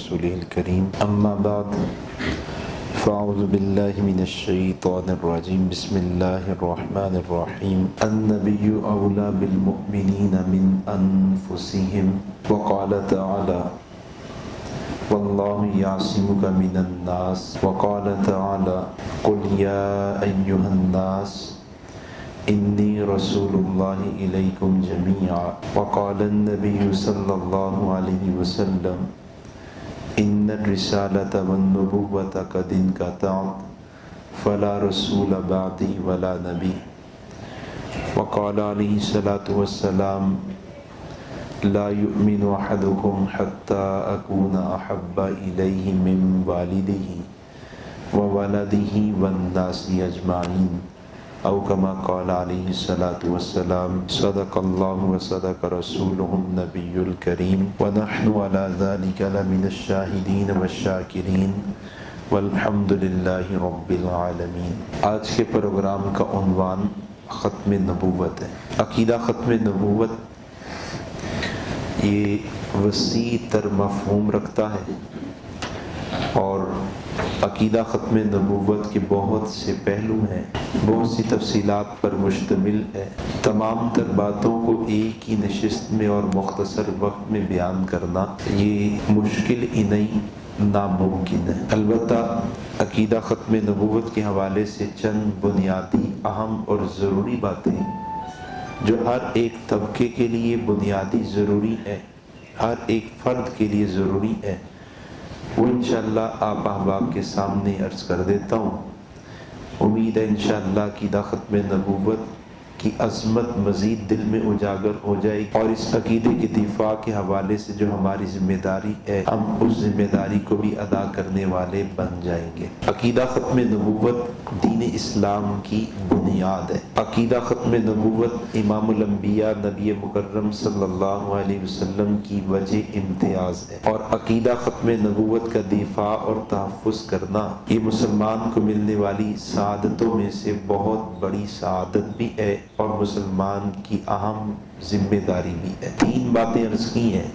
رسوله الكريم أما بعد فأعوذ بالله من الشيطان الرجيم بسم الله الرحمن الرحيم النبي أولى بالمؤمنين من أنفسهم وقال تعالى والله يعصمك من الناس وقال تعالى قل يا أيها الناس إني رسول الله إليكم جميعا وقال النبي صلى الله عليه وسلم إن الرسالة والنبوة قد انقطعت فلا رسول بعدي ولا نبي وقال عليه الصلاة والسلام لا يؤمن أحدكم حتى أكون أحب إليه من والده وولده والناس أجمعين أو كما قال عليه الصلاة والسلام صدق الله وصدق رسوله النبي الكريم ونحن على ذلك لمن الشاهدين والشاكرين والحمد لله رب العالمین۔ آج کے پروگرام کا عنوان ختم نبوت ہے۔ عقیدہ ختم نبوت یہ وسیع تر مفہوم رکھتا ہے اور عقیدہ ختم نبوت کے بہت سے پہلو ہیں، بہت سی تفصیلات پر مشتمل ہے۔ تمام تر باتوں کو ایک ہی نشست میں اور مختصر وقت میں بیان کرنا یہ مشکل ہی نہیں ناممکن ہے۔ البتہ عقیدہ ختم نبوت کے حوالے سے چند بنیادی اہم اور ضروری باتیں جو ہر ایک طبقے کے لیے بنیادی ضروری ہے، ہر ایک فرد کے لیے ضروری ہے، وہ انشاءاللہ آپ احباب کے سامنے عرض کر دیتا ہوں۔ امید ہے انشاءاللہ عقیدہ ختم نبوت کی عظمت مزید دل میں اجاگر ہو جائے گی اور اس عقیدے کے دفاع کے حوالے سے جو ہماری ذمہ داری ہے ہم اس ذمہ داری کو بھی ادا کرنے والے بن جائیں گے۔ عقیدہ ختم نبوت دین اسلام کی بنیاد ہے۔ عقیدہ ختم نبوت امام الانبیاء نبی مکرم صلی اللہ علیہ وسلم کی وجہ امتیاز ہے اور عقیدہ ختم نبوت کا دفاع اور تحفظ کرنا یہ مسلمان کو ملنے والی سعادتوں میں سے بہت بڑی سعادت بھی ہے اور مسلمان کی اہم ذمہ داری بھی ہے۔ تین باتیں عرض کی ہیں۔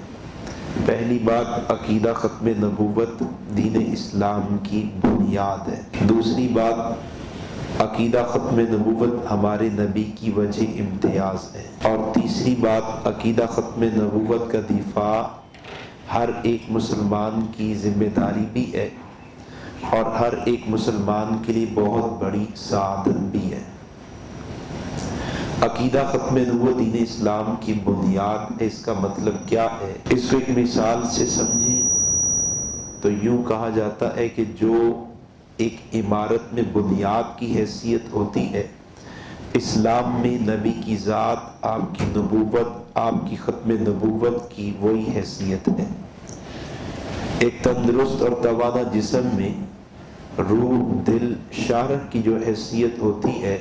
پہلی بات عقیدہ ختم نبوت دین اسلام کی بنیاد ہے۔ دوسری بات عقیدہ ختم نبوت ہمارے نبی کی وجہ امتیاز ہے اور تیسری بات عقیدہ ختم نبوت کا دفاع ہر ایک مسلمان کی ذمہ داری بھی ہے اور ہر ایک مسلمان کے لیے بہت بڑی سعادت بھی ہے۔ عقیدہ ختم نبوت دین اسلام کی بنیاد ہے، اس کا مطلب کیا ہے؟ اس کو ایک مثال سے سمجھیں تو یوں کہا جاتا ہے کہ جو ایک عمارت میں بنیاد کی حیثیت ہوتی ہے، اسلام میں نبی کی ذات، آپ کی نبوت، آپ کی ختم نبوت کی وہی حیثیت ہے۔ ایک تندرست اور توانا جسم میں روح، دل، شہرت کی جو حیثیت ہوتی ہے،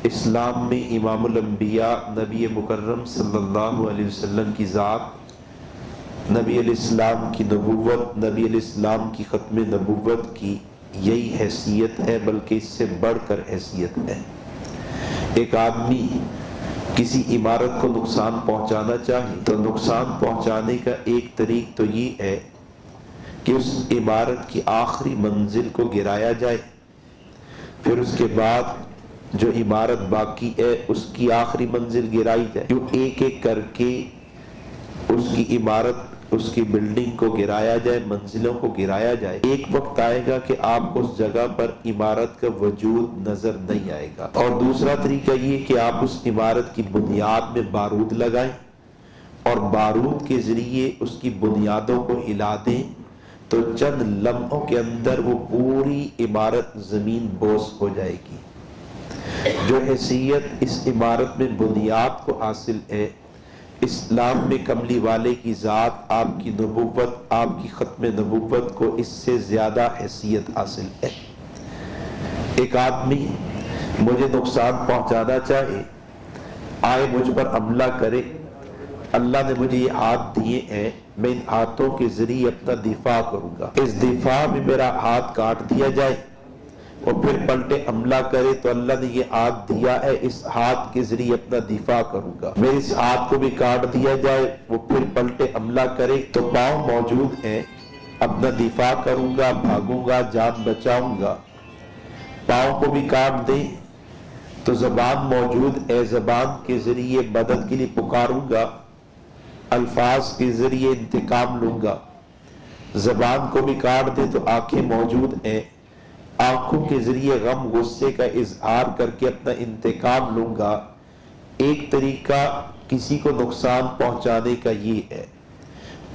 اسلام میں امام الانبیاء نبی مکرم صلی اللہ علیہ وسلم کی ذات، نبی علیہ السلام کی نبوت، نبی علیہ السلام کی ختم نبوت کی یہی حیثیت ہے، بلکہ اس سے بڑھ کر حیثیت ہے۔ ایک آدمی کسی عمارت کو نقصان پہنچانا چاہے تو نقصان پہنچانے کا ایک طریق تو یہ ہے کہ اس عمارت کی آخری منزل کو گرایا جائے، پھر اس کے بعد جو عمارت باقی ہے اس کی آخری منزل گرائی جائے، جو ایک ایک کر کے اس کی عمارت، اس کی بلڈنگ کو گرایا جائے، منزلوں کو گرایا جائے۔ ایک وقت آئے گا کہ آپ کو اس جگہ پر عمارت کا وجود نظر نہیں آئے گا۔ اور دوسرا طریقہ یہ کہ آپ اس عمارت کی بنیاد میں بارود لگائیں اور بارود کے ذریعے اس کی بنیادوں کو ہلا دیں تو چند لمحوں کے اندر وہ پوری عمارت زمین بوس ہو جائے گی۔ جو حیثیت اس عمارت میں بنیاد کو حاصل ہے، اسلام میں کملی والے کی ذات، آپ کی نبوت، آپ کی ختم نبوت کو اس سے زیادہ حیثیت حاصل ہے۔ ایک آدمی مجھے نقصان پہنچانا چاہے، آئے مجھ پر حملہ کرے، اللہ نے مجھے یہ ہاتھ دیے ہیں، میں ان ہاتھوں کے ذریعے اپنا دفاع کروں گا۔ اس دفاع میں میرا ہاتھ کاٹ دیا جائے اور پھر پلٹے حملہ کرے تو اللہ نے یہ ہاتھ دیا ہے، اس ہاتھ کے ذریعے اپنا دفاع کروں گا۔ میرے اس ہاتھ کو بھی کاٹ دیا جائے، وہ پھر پلٹے حملہ کرے تو پاؤں موجود ہیں، اپنا دفاع کروں گا، بھاگوں گا، جان بچاؤں گا، پاؤں کو بھی کاٹ دیں تو زبان موجود ہے، زبان کے ذریعے مدد کے لیے پکاروں گا، الفاظ کے ذریعے انتقام لوں گا۔ زبان کو بھی کاٹ دے تو آنکھیں موجود ہیں، آنکھوں کے ذریعے غم غصے کا اظہار کر کے اپنا انتقام لوں گا۔ ایک طریقہ کسی کو نقصان پہنچانے کا یہ ہے،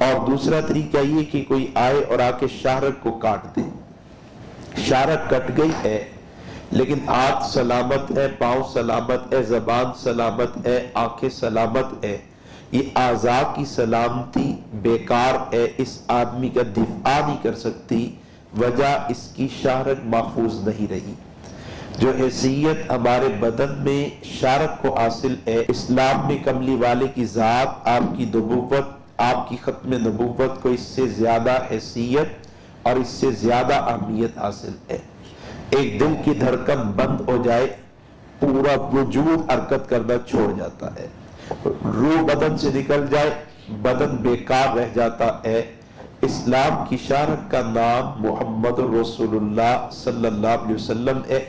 اور دوسرا طریقہ یہ کہ کوئی آئے اور آ کے شہرک کو کاٹ دے۔ شہرک کٹ گئی ہے لیکن ہاتھ سلامت ہے، پاؤں سلامت ہے، زبان سلامت ہے، آنکھیں سلامت ہے، یہ اعضاء کی سلامتی بیکار ہے، اس آدمی کا دفاع نہیں کر سکتی، وجہ اس کی شہرک محفوظ نہیں رہی۔ جو حیثیت ہمارے بدن میں شہرک کو حاصل ہے، اسلام میں کملی والے کی ذات، آپ کی نبوت، آپ کی ختم نبوت کو اس سے زیادہ حیثیت اور اس سے زیادہ اہمیت حاصل ہے۔ ایک دل کی دھڑکن بند ہو جائے، پورا وجود حرکت کرنا چھوڑ جاتا ہے، روح بدن سے نکل جائے، بدن بیکار رہ جاتا ہے۔ اسلام کی شہرت کا نام محمد رسول اللہ صلی اللہ علیہ وسلم ہے،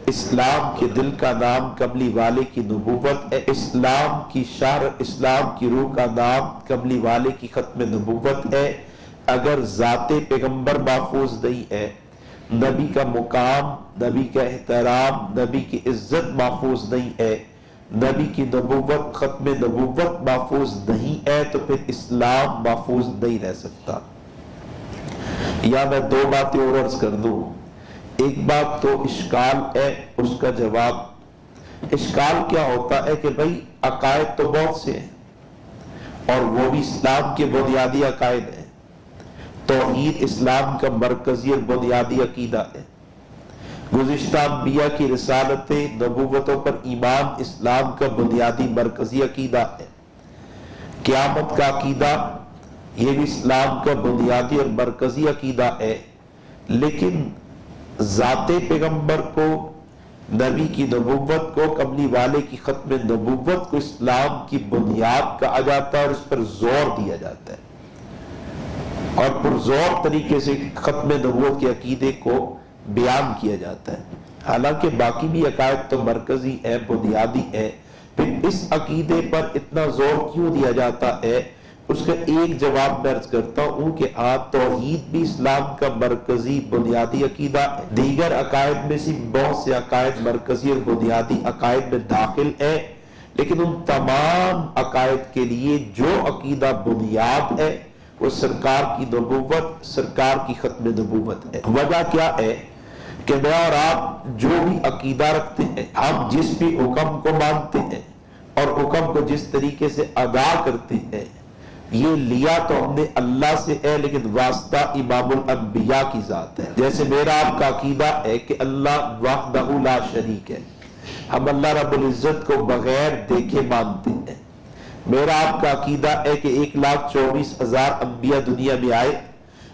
اسلام کے دل کا نام کملی والے کی نبوت ہے، اسلام کی شہرت، اسلام کی روح کا نام کملی والے کی ختم نبوت ہے۔ اگر ذات پیغمبر محفوظ نہیں ہے، نبی کا مقام، نبی کا احترام، نبی کی عزت محفوظ نہیں ہے، نبی کی نبوت، ختم نبوت محفوظ نہیں ہے، تو پھر اسلام محفوظ نہیں رہ سکتا۔ یا میں دو باتیں اور عرض کر دوں۔ ایک بات تو اشکال ہے، اس کا جواب۔ اشکال کیا ہوتا ہے کہ بھئی عقائد تو بہت سے ہیں، اور وہ بھی اسلام کے بنیادی عقائد ہیں۔ توحید اسلام کا مرکزی اور بنیادی عقیدہ ہے۔ گزشتہ انبیاء کی رسالتیں، نبوتوں پر ایمان اسلام کا بنیادی مرکزی عقیدہ ہے۔ قیامت کا عقیدہ یہ بھی اسلام کا بنیادی اور مرکزی عقیدہ ہے، لیکن ذات پیغمبر کو، نبی کی نبوت کو، کملی والے کی ختم نبوت کو اسلام کی بنیاد کہا جاتا ہے اور اس پر زور دیا جاتا ہے، اور پرزور طریقے سے ختم نبوت کے عقیدے کو بیان کیا جاتا ہے۔ حالانکہ باقی بھی عقائد تو مرکزی ہے، بنیادی ہے، پھر اس عقیدے پر اتنا زور کیوں دیا جاتا ہے؟ اس کا ایک جواب میں عرض کرتا ہوں کہ توحید بھی اسلام کا مرکزی بنیادی عقیدہ ہے۔ دیگر عقائد میں سے بہت سے عقائد مرکزی اور بنیادی عقائد میں داخل ہے، لیکن ان تمام عقائد کے لیے جو عقیدہ بنیاد ہے وہ سرکار کی نبوت، سرکار کی ختم نبوت ہے۔ وجہ کیا ہے کہ میں اور آپ جو بھی عقیدہ رکھتے ہیں، ہم جس بھی حکم کو مانتے ہیں اور حکم کو جس طریقے سے ادا کرتے ہیں، یہ لیا تو ہم نے اللہ سے ہے، لیکن واسطہ امام الانبیاء کی ذات ہے۔ جیسے میرا آپ کا عقیدہ ہے کہ اللہ وحدہ لا شریک ہے، ہم اللہ رب العزت کو بغیر دیکھے مانتے ہیں۔ میرا آپ کا عقیدہ ہے کہ 1,24,000 انبیاء دنیا میں آئے،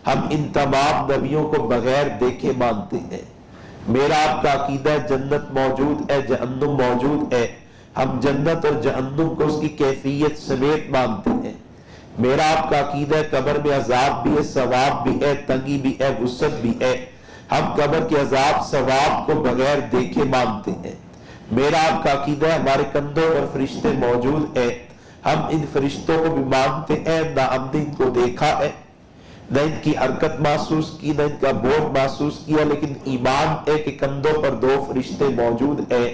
ہم ان تمام نبیوں کو بغیر دیکھے مانتے ہیں۔ میرا آپ کا عقیدہ ہے جنت موجود ہے، جہنم موجود ہے، ہم جنت اور جہنم کو اس کی کیفیت سمیت مانتے ہیں۔ میرا آپ کا عقیدہ ہے قبر میں عذاب بھی ہے، ثواب بھی ہے، تنگی بھی ہے، وسعت بھی ہے، ہم قبر کے عذاب ثواب کو بغیر دیکھے مانتے ہیں۔ میرا آپ کا عقیدہ ہے ہمارے کندھوں پر فرشتے موجود ہیں، ہم ان فرشتوں کو بھی مانتے ہیں، نہ ہم نے ان کو دیکھا ہے، نہ ان کی حرکت محسوس کی، نہ ان کا بوجھ محسوس کیا، لیکن ایمان ہے کہ کندھوں پر 2 فرشتے موجود ہیں۔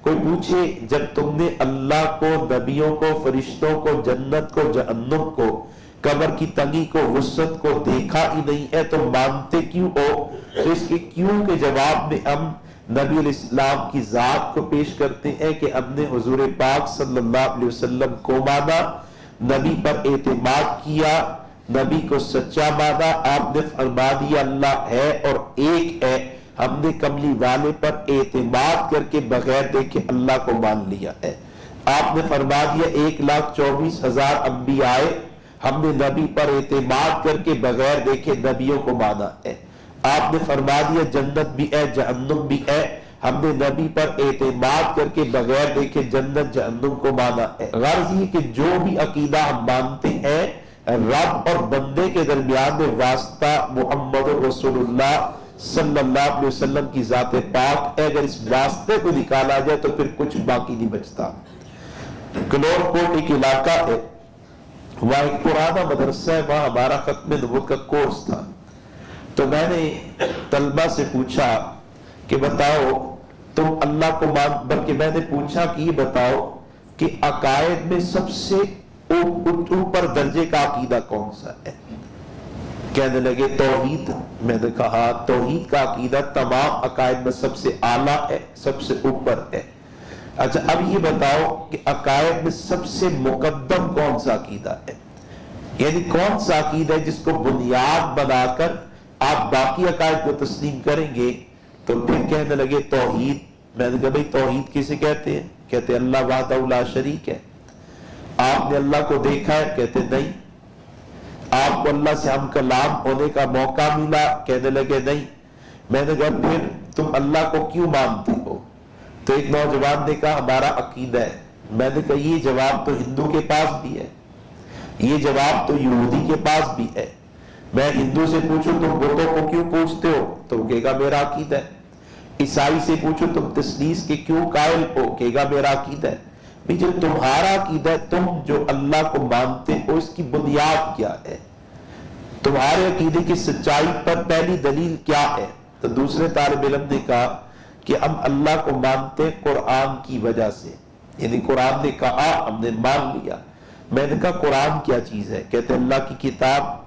کوئی پوچھے جب تم نے اللہ کو، نبیوں کو، فرشتوں کو، جنت کو، جہنم کو، قبر کی تنگی کو، وسعت کو دیکھا ہی نہیں ہے تو مانتے کیوں ہو؟ تو اس کے کیوں کے جواب میں ہم نبی علیہ السلام کی ذات کو پیش کرتے ہیں کہ ہم نے حضور پاک صلی اللہ علیہ وسلم کو مانا، نبی پر اعتماد کیا، نبی کو سچا مانا۔ آپ نے فرما دیا اللہ ہے اور ایک ہے، ہم نے کملی والے پر اعتماد کر کے بغیر دیکھے اللہ کو مان لیا ہے۔ آپ نے فرما دیا 1,24,000 انبیاء آئے، ہم نے نبی پر اعتماد کر کے بغیر دیکھے نبیوں کو مانا ہے۔ آپ نے فرما دیا جنت بھی ہے، جہنم بھی ہے، ہم نے نبی پر اعتماد کر کے بغیر دیکھے جنت جہنم کو مانا ہے۔ غرض یہ کہ جو بھی عقیدہ ہم مانتے ہیں رب اور بندے کے درمیان میں واسطہ محمد رسول اللہ صلی اللہ علیہ وسلم کی ذات پاک ہے. اگر اس واسطے کو نکالا جائے تو پھر کچھ باقی نہیں بچتا. کلور کوٹ ایک علاقہ ہے, وہاں ایک پرانا مدرسہ ہے, وہاں ہمارا ختم نبوت کا کورس تھا. تو میں نے طلبہ سے پوچھا کہ بتاؤ تم اللہ کو بلکہ میں نے پوچھا کہ یہ بتاؤ کہ عقائد میں سب سے اوپر درجے کا عقیدہ کون سا ہے؟ کہنے لگے توحید. میں نے کہا توحید کا عقیدہ تمام عقائد میں سب سے اعلیٰ ہے, سب سے اوپر ہے. اچھا اب یہ بتاؤ کہ عقائد میں سب سے مقدم کون سا عقیدہ ہے, یعنی کون سا عقیدہ ہے جس کو بنیاد بنا کر آپ باقی عقائد کو تسلیم کریں گے؟ تو پھر کہنے لگے توحید. میں نے کہا بھئی توحید کسے کہتے ہیں؟ کہتے اللہ وحدہ لا شریک ہے. آپ نے اللہ کو دیکھا ہے؟ کہتے نہیں. آپ کو اللہ سے ہم کلام ہونے کا موقع ملا؟ کہنے لگے نہیں. میں نے کہا پھر تم اللہ کو کیوں مانتے ہو؟ تو ایک نوجوان نے کہا ہمارا عقیدہ ہے. میں نے کہا یہ جواب تو ہندو کے پاس بھی ہے, یہ جواب تو یہودی کے پاس بھی ہے. میں ہندو سے پوچھوں تم بتوں کو کیوں پوچھتے ہو تو وہ کہے گا میرا عقیدہ ہے. عیسائی سے پوچھو تم تثلیث کے کیوں قائل ہو, کہے گا میرا عقیدہ ہے. جو تمہارا عقیدہ ہے, تم جو اللہ کو مانتے ہو اس کی بنیاد کیا ہے؟ تمہارے عقیدے کی سچائی پر پہلی دلیل کیا ہے؟ تو دوسرے طالب علم نے کہا کہ ہم اللہ کو مانتے قرآن کی وجہ سے, یعنی قرآن نے کہا ہم نے مان لیا. میں نے کہا قرآن کیا چیز ہے؟ کہتے اللہ کی کتاب.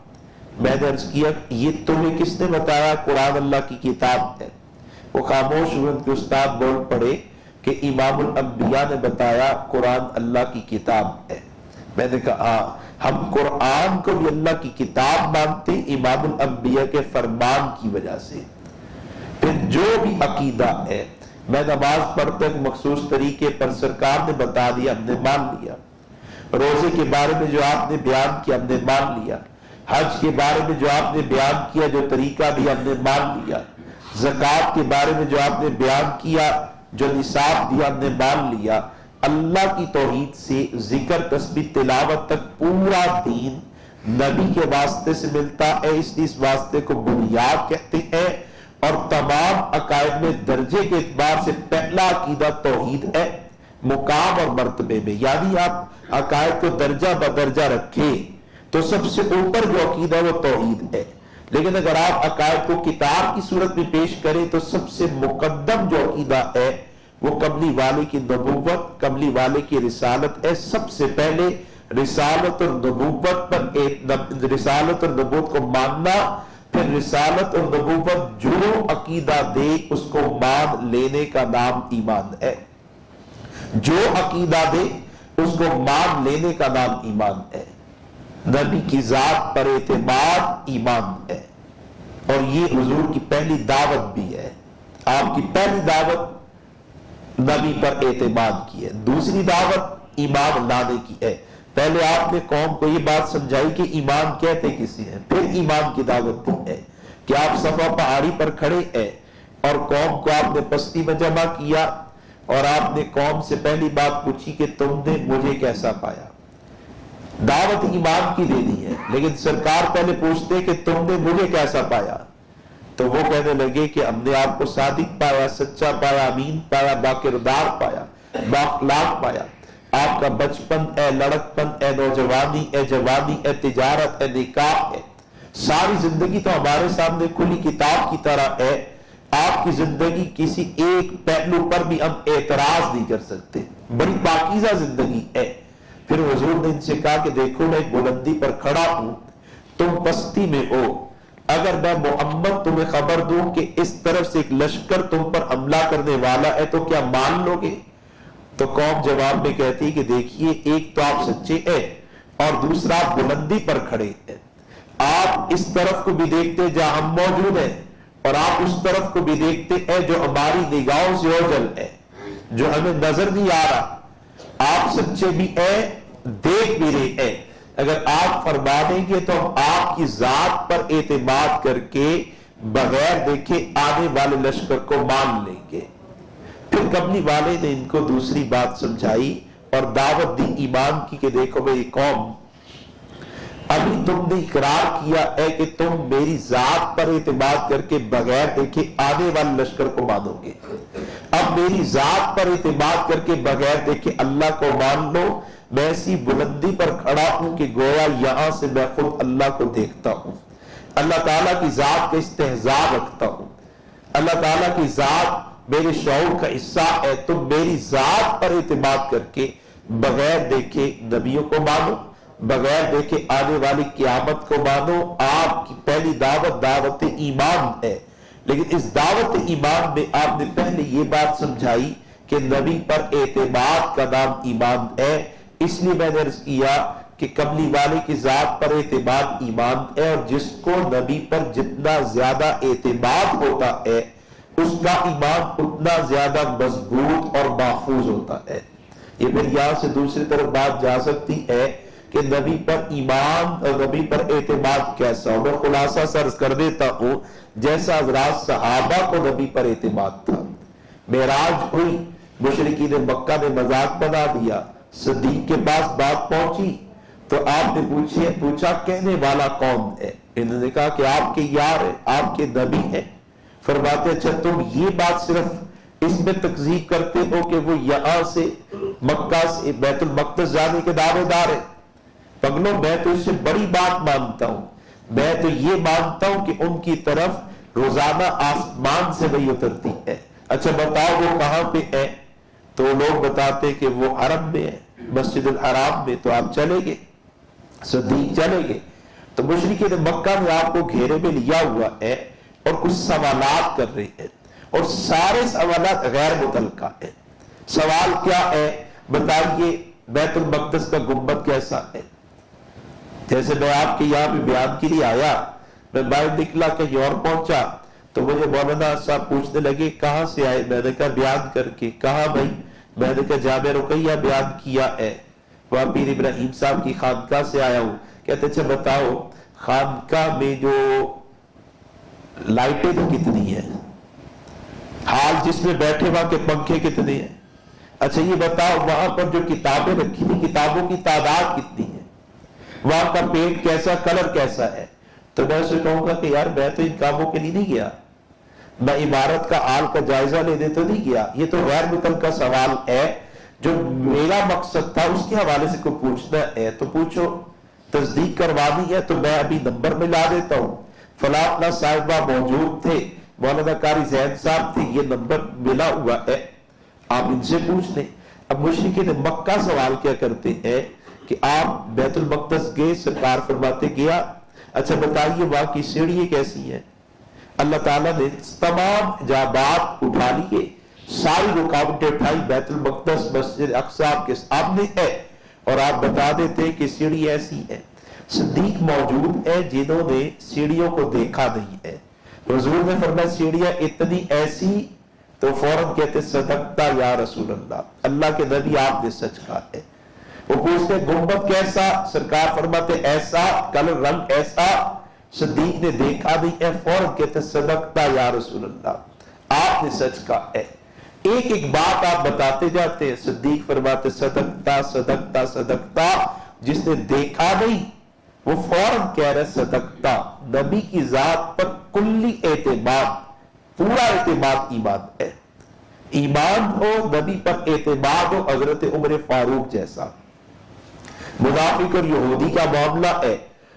میں نے عرض کیا یہ تمہیں کس نے بتایا قرآن اللہ کی کتاب ہے؟ وہ خاموش ہوئے. ان کے استاد بول پڑے کہ امام الانبیاء نے بتایا قرآن اللہ کی کتاب ہے. میں نے کہا ہم قرآن کو بھی اللہ کی کتاب مانتے امام الانبیاء کے فرمان کی وجہ سے. پھر جو بھی عقیدہ ہے, میں نماز پڑھتے ایک مخصوص طریقے پر سرکار نے بتا دیا ہم نے مان لیا. روزے کے بارے میں جو آپ نے بیان کیا ہم نے مان لیا. حج کے بارے میں جو آپ نے بیان کیا جو طریقہ بھی ہم نے مان لیا. زکوٰۃ کے بارے میں جو آپ نے بیان کیا جو نصاب دیا ہم نے مان لیا. اللہ کی توحید سے ذکر تسبیح تلاوت تک پورا دین نبی کے واسطے سے ملتا ہے, اس لیے اس واسطے کو بنیاد کہتے ہیں. اور تمام عقائد میں درجے کے اعتبار سے پہلا عقیدہ توحید ہے مقام اور مرتبے میں. یعنی آپ عقائد کو درجہ بدرجہ رکھیں تو سب سے اوپر جو عقیدہ ہے وہ توحید ہے. لیکن اگر آپ عقائد کو کتاب کی صورت میں پیش کریں تو سب سے مقدم جو عقیدہ ہے وہ کملی والے کی نبوت, کملی والے کی رسالت ہے. سب سے پہلے رسالت اور نبوت پر رسالت اور نبوت کو ماننا, پھر رسالت اور نبوت جو عقیدہ دے اس کو مان لینے کا نام ایمان ہے. جو عقیدہ دے اس کو مان لینے کا نام ایمان ہے. نبی کی ذات پر اعتماد ایمان ہے, اور یہ حضور کی پہلی دعوت بھی ہے. آپ کی پہلی دعوت نبی پر اعتماد کی ہے, دوسری دعوت ایمان لانے کی ہے. پہلے آپ نے قوم کو یہ بات سمجھائی کہ ایمان کہتے کسی ہیں, پھر ایمان کی دعوت دی ہے کہ آپ صفا پہاڑی پر کھڑے ہیں اور قوم کو آپ نے پستی میں جمع کیا اور آپ نے قوم سے پہلی بات پوچھی کہ تم نے مجھے کیسا پایا. دعوت ایمان کی دینی ہے, لیکن سرکار پہلے پوچھتے کہ تم نے مجھے کیسا پایا. تو وہ کہنے لگے کہ ہم نے آپ کو صادق پایا, سچا پایا, امین پایا, باکردار پایا, بااخلاق پایا. آپ کا بچپن اے لڑکپن اے نوجوانی اے جوانی اے تجارت اے نکاح ہے, ساری زندگی تو ہمارے سامنے کھلی کتاب کی طرح ہے. آپ کی زندگی کسی ایک پہلو پر بھی ہم اعتراض نہیں کر سکتے, بڑی پاکیزہ زندگی ہے. پھر حضور نے ان سے کہا کہ دیکھو میں ایک بلندی پر کھڑا ہوں, تم پستی میں ہو, اگر میں محمد تمہیں خبر دوں کہ اس طرف سے ایک لشکر تم پر حملہ کرنے والا ہے تو کیا مان لو گے؟ تو قوم جواب میں کہتی کہ دیکھیے ایک تو آپ سچے ہیں اور دوسرا آپ بلندی پر کھڑے ہیں. آپ اس طرف کو بھی دیکھتے جہاں ہم موجود ہیں اور آپ اس طرف کو بھی دیکھتے ہیں جو ہماری نگاہوں سے اوجھل ہے, جو ہمیں نظر نہیں آ رہا. آپ سچے بھی ہیں, دیکھ بھی رہے ہیں. اگر آپ فرما دیں گے تو ہم آپ کی ذات پر اعتماد کر کے بغیر دیکھے آنے والے لشکر کو مان لیں گے. پھر کملی والے نے ان کو دوسری بات سمجھائی اور دعوت دی ایمان کی کہ دیکھو بھئی قوم ابھی تم نے اقرار کیا ہے کہ تم میری ذات پر اعتماد کر کے بغیر دیکھے آنے والے لشکر کو مانو گے، اب میری ذات پر اعتماد کر کے بغیر دیکھے اللہ کو مان لو۔ میں ایسی بلندی پر کھڑا ہوں کہ گویا یہاں سے میں خود اللہ کو دیکھتا ہوں، اللہ تعالیٰ کی ذات کا استحضار رکھتا ہوں، اللہ تعالیٰ کی ذات میرے شعور کا حصہ ہے۔ تم میری ذات پر اعتماد کر کے بغیر دیکھے نبیوں کو مانو، بغیر دیکھے آنے والی قیامت کو مانو۔ آپ کی پہلی دعوت دعوت ایمان ہے، لیکن اس دعوت ایمان میں آپ نے پہلے یہ بات سمجھائی کہ نبی پر اعتماد کا نام ایمان ہے۔ اس لیے میں نے عرض کیا کہ کملی والے کی ذات پر اعتماد ایمان ہے، اور جس کو نبی پر جتنا زیادہ اعتماد ہوتا ہے اس کا ایمان اتنا زیادہ مضبوط اور محفوظ ہوتا ہے۔ یہ پھر یہاں سے دوسری طرف بات جا سکتی ہے کہ نبی پر ایمان اور نبی پر اعتماد کیسا ہو۔ میں خلاصہ سرز کر دیتا ہوں، جیسا حضرات صحابہ کو نبی پر اعتماد تھا، معراج ہوئی، مشرکین مکہ نے مذاق بنا دیا، صدیق کے پاس بات پہنچی تو آپ نے پوچھا کہنے والا کون ہے؟ انہوں نے کہا کہ آپ کے یار ہیں، آپ کے نبی ہیں۔ فرماتے اچھا تم یہ بات صرف اس میں تکذیب کرتے ہو کہ وہ یہاں سے مکہ سے بیت المقدس جانے کے دعوے دار ہیں؟ پگلو میں تو اس سے بڑی بات مانتا ہوں، میں تو یہ مانتا ہوں کہ ان کی طرف روزانہ آسمان سے وحی اترتی ہے۔ اچھا بتاؤ وہ کہاں پہ ہے؟ تو لوگ بتاتے کہ وہ حرم میں ہے، مسجد الحرام میں۔ تو آپ چلے گئے، صدیق چلے گئے، تو مشرکین مکہ نے آپ کو گھیرے میں لیا ہوا ہے اور کچھ سوالات کر رہے ہیں، اور سارے سوالات غیر متعلقہ ہیں۔ سوال کیا ہے؟ بتائیے بیت المقدس کا گنبد کیسا ہے؟ جیسے میں آپ کے یہاں بھی بیان کے لیے آیا، میں باہر نکلا کہیں اور پہنچا تو مجھے مولانا صاحب پوچھنے لگے کہاں سے آئے؟ میں نے کہا بیان کر کے۔ کہاں بھائی؟ میں نے کہا جامعہ رقیہ بیان کیا ہے، وہاں پیر ابراہیم صاحب کی خانقاہ سے آیا ہوں۔ کہتے اچھا بتاؤ خانقاہ میں جو لائٹیں تو کتنی ہیں؟ حال جس میں بیٹھے وہاں کے پنکھے کتنے ہیں؟ اچھا یہ بتاؤ وہاں پر جو کتابیں رکھی ہیں کتابوں کی تعداد کتنی ہے؟ وہاں کا پینٹ کیسا، کلر کیسا ہے؟ تو میں اسے کہوں گا کہ یار میں تو ان کاموں کے لیے نہیں گیا، میں عمارت کا حال کا جائزہ لینے تو نہیں گیا، یہ تو غیر متعلقہ سوال ہے۔ جو میرا مقصد تھا اس کے حوالے سے کوئی پوچھنا ہے تو پوچھو، تصدیق کروانی ہے تو میں ابھی نمبر ملا دیتا ہوں، فلاں صاحبہ موجود تھے، مولانا قاری زین صاحب تھے، یہ نمبر ملا ہوا ہے، آپ ان سے پوچھ لیں۔ اب مشرکین مکہ سوال کیا کرتے ہیں کہ آپ بیت المقدس گئے؟ سرکار فرماتے گیا۔ اچھا بتائیے وہاں کی سیڑھیاں کیسی ہیں؟ اللہ تعالیٰ نے تمام حجابات اٹھا لیے، ساری رکاوٹیں اٹھائی، بیت المقدس مسجد اقصی کے سامنے ہے، اور آپ بتا دیتے کہ سیڑھی ایسی ہے۔ صدیق موجود ہے جنہوں نے سیڑھیوں کو دیکھا نہیں ہے۔ حضور نے فرمایا سیڑھیاں اتنی ایسی، تو فوراً کہتے صدقتا یا رسول اللہ، اللہ کے نبی آپ نے سچ کہا ہے۔ وہ پوچھتے گنبد کیسا؟ سرکار فرماتے ایسا، کلر رنگ ایسا۔ صدیق نے دیکھا نہیں ہے، فوراً کہتے صدقتا یا رسول اللہ، آپ نے سچ کہا ہے۔ ایک ایک بات آپ بتاتے جاتے ہیں، صدیق فرماتے صدقتا صدقتا صدقتا۔ جس نے دیکھا نہیں وہ فوراً کہہ رہے صدقتا۔ نبی کی ذات پر کلی اعتماد، پورا اعتماد ایمان ہے۔ ایمان ہو، نبی پر اعتماد ہو، حضرت عمر فاروق جیسا۔ منافق اور یہودی کا معاملہ ہے،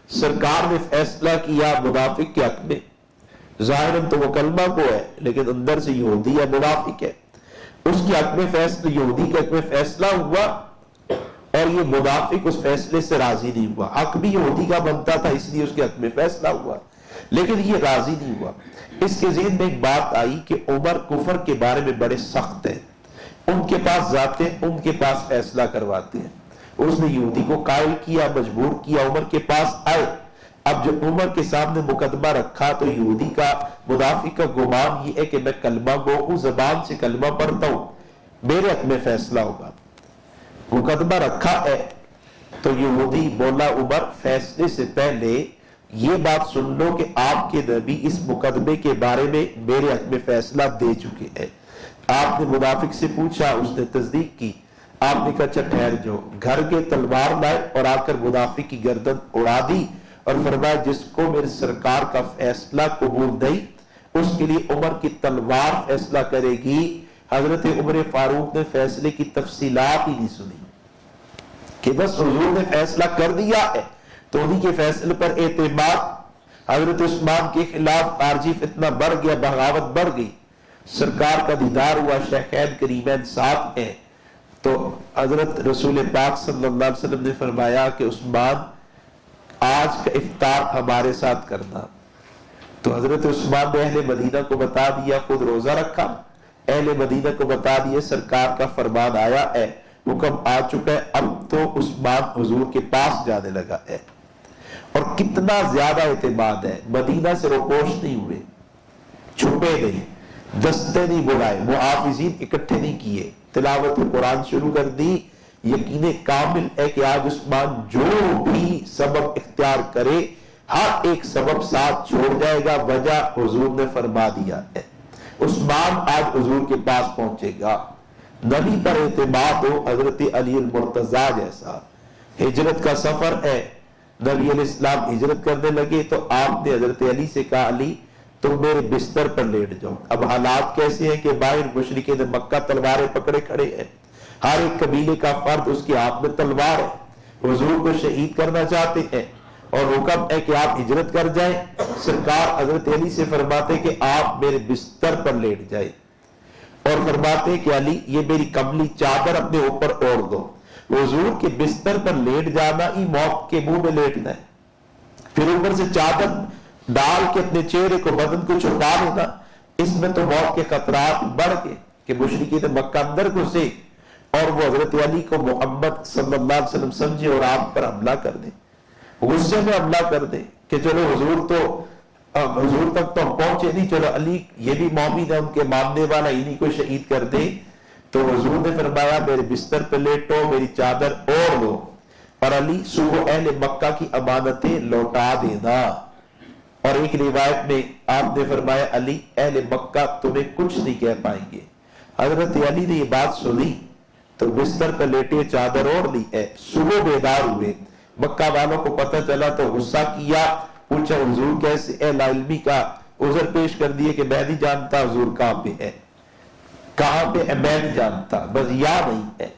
سرکار نے فیصلہ کیا منافق کے حق میں، ظاہراً تو وہ کلمہ کو ہے لیکن اندر سے یہودی ہے، منافق ہے، اس کے حق میں فیصلہ، یہودی کے حق میں فیصلہ ہوا، اور یہ منافق اس فیصلے سے راضی نہیں ہوا۔ حق بھی یہودی کا بنتا تھا اس لیے اس کے حق میں فیصلہ ہوا، لیکن یہ راضی نہیں ہوا۔ اس کے ذہن میں ایک بات آئی کہ عمر کفر کے بارے میں بڑے سخت ہیں، ان کے پاس جاتے ہیں، ان کے پاس فیصلہ کرواتے ہیں۔ اس نے یہودی کو قائل کیا، مجبور کیا، عمر کے پاس آئے۔ اب جب عمر کے سامنے مقدمہ رکھا تو یہودی کا، منافق کا گمان یہ ہے کہ میں کلمہ گو ہوں، زبان سے کلمہ پڑھتا ہوں، میرے حق میں فیصلہ ہوگا۔ مقدمہ رکھا ہے تو یہودی بولا عمر فیصلے سے پہلے یہ بات سن لو کہ آپ کے نبی اس مقدمے کے بارے میں میرے حق میں فیصلہ دے چکے ہیں۔ آپ نے منافق سے پوچھا، اس نے تصدیق کی۔ آپ نے کہا اچھا ٹھہر جو، گھر کے تلوار لائے اور آ کر مدافع کی گردن اڑا دی اور فرمایا جس کو میرے سرکار کا فیصلہ قبول نہیں اس کے لیے عمر کی تلوار فیصلہ کرے گی۔ حضرت عمر فاروق نے فیصلے کی تفصیلات ہی نہیں سنی کہ بس حضور نے فیصلہ کر دیا ہے تو انہی کے فیصلے پر اعتماد۔ حضرت عثمان کے خلاف خارجی فتنہ بڑھ گیا، بغاوت بڑھ گئی، سرکار کا دیدار ہوا، شیخین کریمین ساتھ ہیں، تو حضرت رسول پاک صلی اللہ علیہ وسلم نے فرمایا کہ عثمان آج کا افطار ہمارے ساتھ کرنا۔ تو حضرت عثمان نے اہل مدینہ کو بتا دیا، خود روزہ رکھا، اہل مدینہ کو بتا دیا سرکار کا فرمان آیا ہے، حکم آ چکا ہے، اب تو عثمان حضور کے پاس جانے لگا ہے۔ اور کتنا زیادہ اعتماد ہے، مدینہ سے روپوش نہیں ہوئے، چھپے نہیں، دستے نہیں بلائے، محافظین اکٹھے نہیں کیے، تلاوت قرآن شروع کر دی۔ یقین کامل ہے کہ آج عثمان جو بھی سبب اختیار کرے ہر ایک سبب ساتھ چھوڑ جائے گا، وجہ حضور نے فرما دیا ہے۔ عثمان آج حضور کے پاس پہنچے گا۔ نبی پر اعتماد ہو، حضرت علی المرتضیٰ جیسا، ہجرت کا سفر ہے، نبی علیہ السلام ہجرت کرنے لگے تو آپ نے حضرت علی سے کہا علی تم میرے بستر پر لیٹ جاؤ۔ اب حالات کیسے ہیں کہ باہر مشرکین مکہ تلواریں پکڑے کھڑے ہیں، ہر ایک قبیلے کا فرد اس کے ہاتھ میں تلوار ہے، حضور کو شہید کرنا چاہتے ہیں اور حکم ہے کہ آپ ہجرت کر جائیں۔ سرکار حضرت علی سے فرماتے کہ آپ میرے بستر پر لیٹ جائیں اور فرماتے کہ علی یہ میری کملی چادر اپنے اوپر اوڑھ دو۔ حضور کے بستر پر لیٹ جانا ہی موت کے منہ میں لیٹنا ہے، پھر اوپر سے چادر ڈال کے اپنے چہرے کو بدن کو چھپا لینا، اس میں تو موت کے خطرات بڑھ گئے کہ مشرکین مکہ اندر گھسے اور وہ حضرت علی کو محمد صلی اللہ علیہ وسلم سمجھے اور آپ پر حملہ کر دیں، غصے میں حملہ کر دیں کہ چلو حضور تک تو ہم پہنچے نہیں، چلو علی یہ بھی مومن ہے، ان کے ماننے والا انہی کو شہید کر دے۔ تو حضور نے فرمایا میرے بستر پہ لیٹو، میری چادر اوڑھ دو اور علی صبح اہل مکہ کی امانتیں لوٹا دینا۔ اور ایک روایت میں آپ نے فرمایا علی اہل مکہ تمہیں کچھ نہیں کہہ پائیں گے۔ حضرت علی نے یہ بات سنی تو بستر پہ لیٹے، چادر اوڑھ لی ہے، صبح بیدار ہوئے، مکہ والوں کو پتہ چلا تو غصہ کیا، پوچھا حضور کیسے؟ اے لاعلمی کا عذر پیش کر دیے کہ میں نہیں جانتا حضور کہاں پہ ہے، کہاں پہ ہے میں نہیں جانتا، بس یا نہیں ہے۔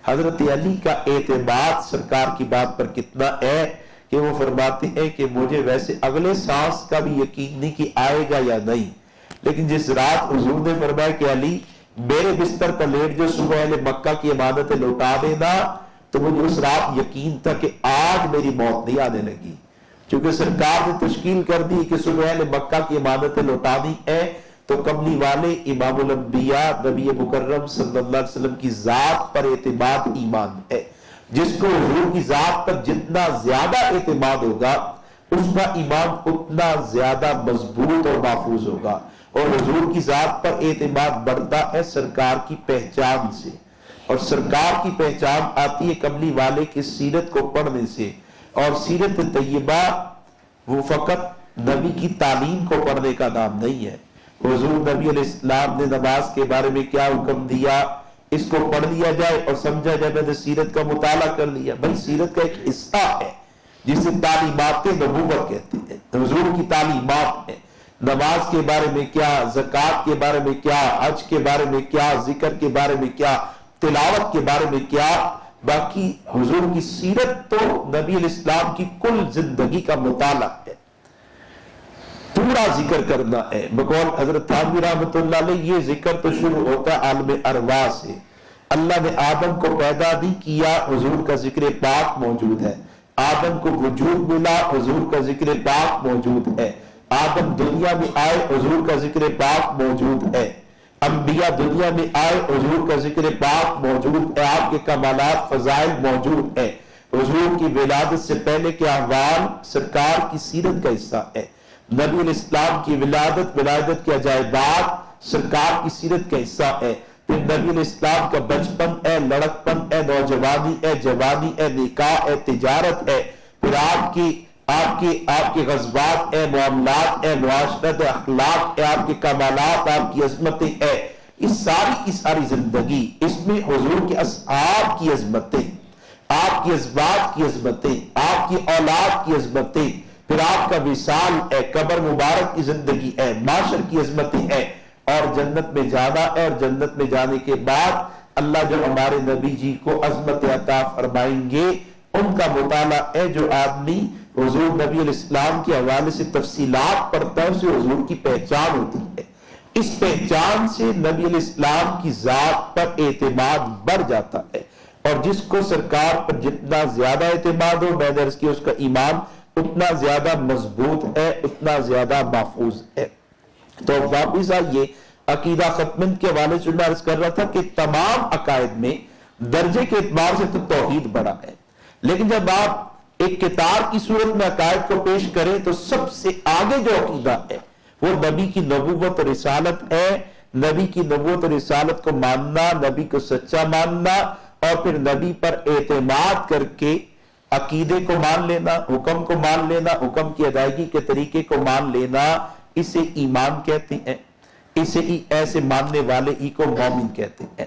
حضرت علی کا اعتماد سرکار کی بات پر کتنا ہے کہ وہ فرماتے ہیں کہ مجھے ویسے اگلے سانس کا بھی یقین نہیں کہ آئے گا یا نہیں، لیکن جس رات حضور نے فرمایا کہ علی میرے بستر پر لیٹ جو صبح اہل مکہ کی امانتیں لوٹا دینا، تو مجھے اس رات یقین تھا کہ آج میری موت نہیں آنے لگی، چونکہ سرکار نے تشکیل کر دی کہ صبح اہل مکہ کی امانتیں لوٹانی ہے۔ تو کملی والے امام الانبیاء نبی مکرم صلی اللہ علیہ وسلم کی ذات پر اعتماد ایمان ہے۔ جس کو حضور کی ذات پر جتنا زیادہ اعتماد ہوگا اس کا ایمان اتنا زیادہ مضبوط اور محفوظ ہوگا، اور حضور کی ذات پر اعتماد بڑھتا ہے سرکار کی پہچان سے، اور سرکار کی پہچان آتی ہے کملی والے کی سیرت کو پڑھنے سے، اور سیرت طیبہ وہ فقط نبی کی تعلیم کو پڑھنے کا نام نہیں ہے۔ حضور نبی علیہ السلام نے نماز کے بارے میں کیا حکم دیا، اس کو پڑھ لیا جائے اور سمجھا جائے میں نے سیرت کا مطالعہ کر لیا۔ بھائی سیرت کا ایک حصہ ہے جسے تعلیمات نبوت کہتے ہیں، حضور کی تعلیمات ہیں، نماز کے بارے میں کیا، زکوٰۃ کے بارے میں کیا، حج کے بارے میں کیا، ذکر کے بارے میں کیا، تلاوت کے بارے میں کیا۔ باقی حضور کی سیرت تو نبی علیہ السلام کی کل زندگی کا مطالعہ ہے، پورا ذکر کرنا ہے۔ بقول حضرت تھانوی رحمۃ اللہ علیہ یہ ذکر تو شروع ہوتا ہے عالم ارواح سے۔ اللہ نے آدم کو پیدا نہیں کیا، حضور کا ذکر پاک موجود ہے۔ آدم کو وجود ملا، حضور کا ذکر پاک موجود ہے۔ آدم دنیا میں آئے، حضور کا ذکر پاک موجود ہے۔ انبیاء دنیا میں آئے، حضور کا ذکر پاک موجود ہے، آپ کے کمالات فضائل موجود ہے۔ حضور کی ولادت سے پہلے کے احوال سرکار کی سیرت کا حصہ ہے۔ نبی علیہ السلام کی ولادت کے عجائبات سرکار کی سیرت کا حصہ ہے۔ پھر نبی علیہ السلام کا بچپن ہے، لڑکپن ہے، نوجوانی ہے، جوانی ہے، نکاح ہے، تجارت ہے، پھر آپ کے غزوات ہے، معاملات ہے، معاشرت ہے، اخلاق ہے، آپ کے کمالات، آپ کی عظمتیں ہے، اس ساری کی ساری زندگی، اس میں حضور کے اصحاب کی عظمتیں، آپ کی ازواج کی عظمتیں، آپ کی اولاد کی عظمتیں، پھر آپ کا وصال ہے، قبر مبارک کی زندگی ہے، معاشر کی عظمتیں ہے، اور جنت میں جانا ہے، اور جنت میں جانے کے بعد اللہ جو ہمارے نبی جی کو عظمت عطا فرمائیں گے ان کا مطالعہ ہے۔ جو آدمی حضور نبی علیہ السلام کے حوالے سے تفصیلات پڑھتا ہے اسے حضور کی پہچان ہوتی ہے، اس پہچان سے نبی علیہ السلام کی ذات پر اعتماد بڑھ جاتا ہے، اور جس کو سرکار پر جتنا زیادہ اعتماد ہو، میں نے عرض کیا، اس کا ایمان اتنا زیادہ مضبوط ہے، اتنا زیادہ محفوظ ہے۔ تو واپس آئیے عقیدہ ختم کے حوالے سے میں عرض کر رہا تھا کہ تمام عقائد میں درجے کے اعتبار سے تو توحید بڑا ہے، لیکن جب آپ ایک کتاب کی صورت میں عقائد کو پیش کریں تو سب سے آگے جو عقیدہ ہے وہ نبی کی نبوت اور رسالت ہے۔ نبی کی نبوت اور رسالت کو ماننا، نبی کو سچا ماننا، اور پھر نبی پر اعتماد کر کے عقیدے کو مان لینا، حکم کو مان لینا، حکم کی ادائیگی کے طریقے کو مان لینا، اسے ایمان کہتے ہیں، اسے ایسے ماننے والے ہی کو مومن کہتے ہیں۔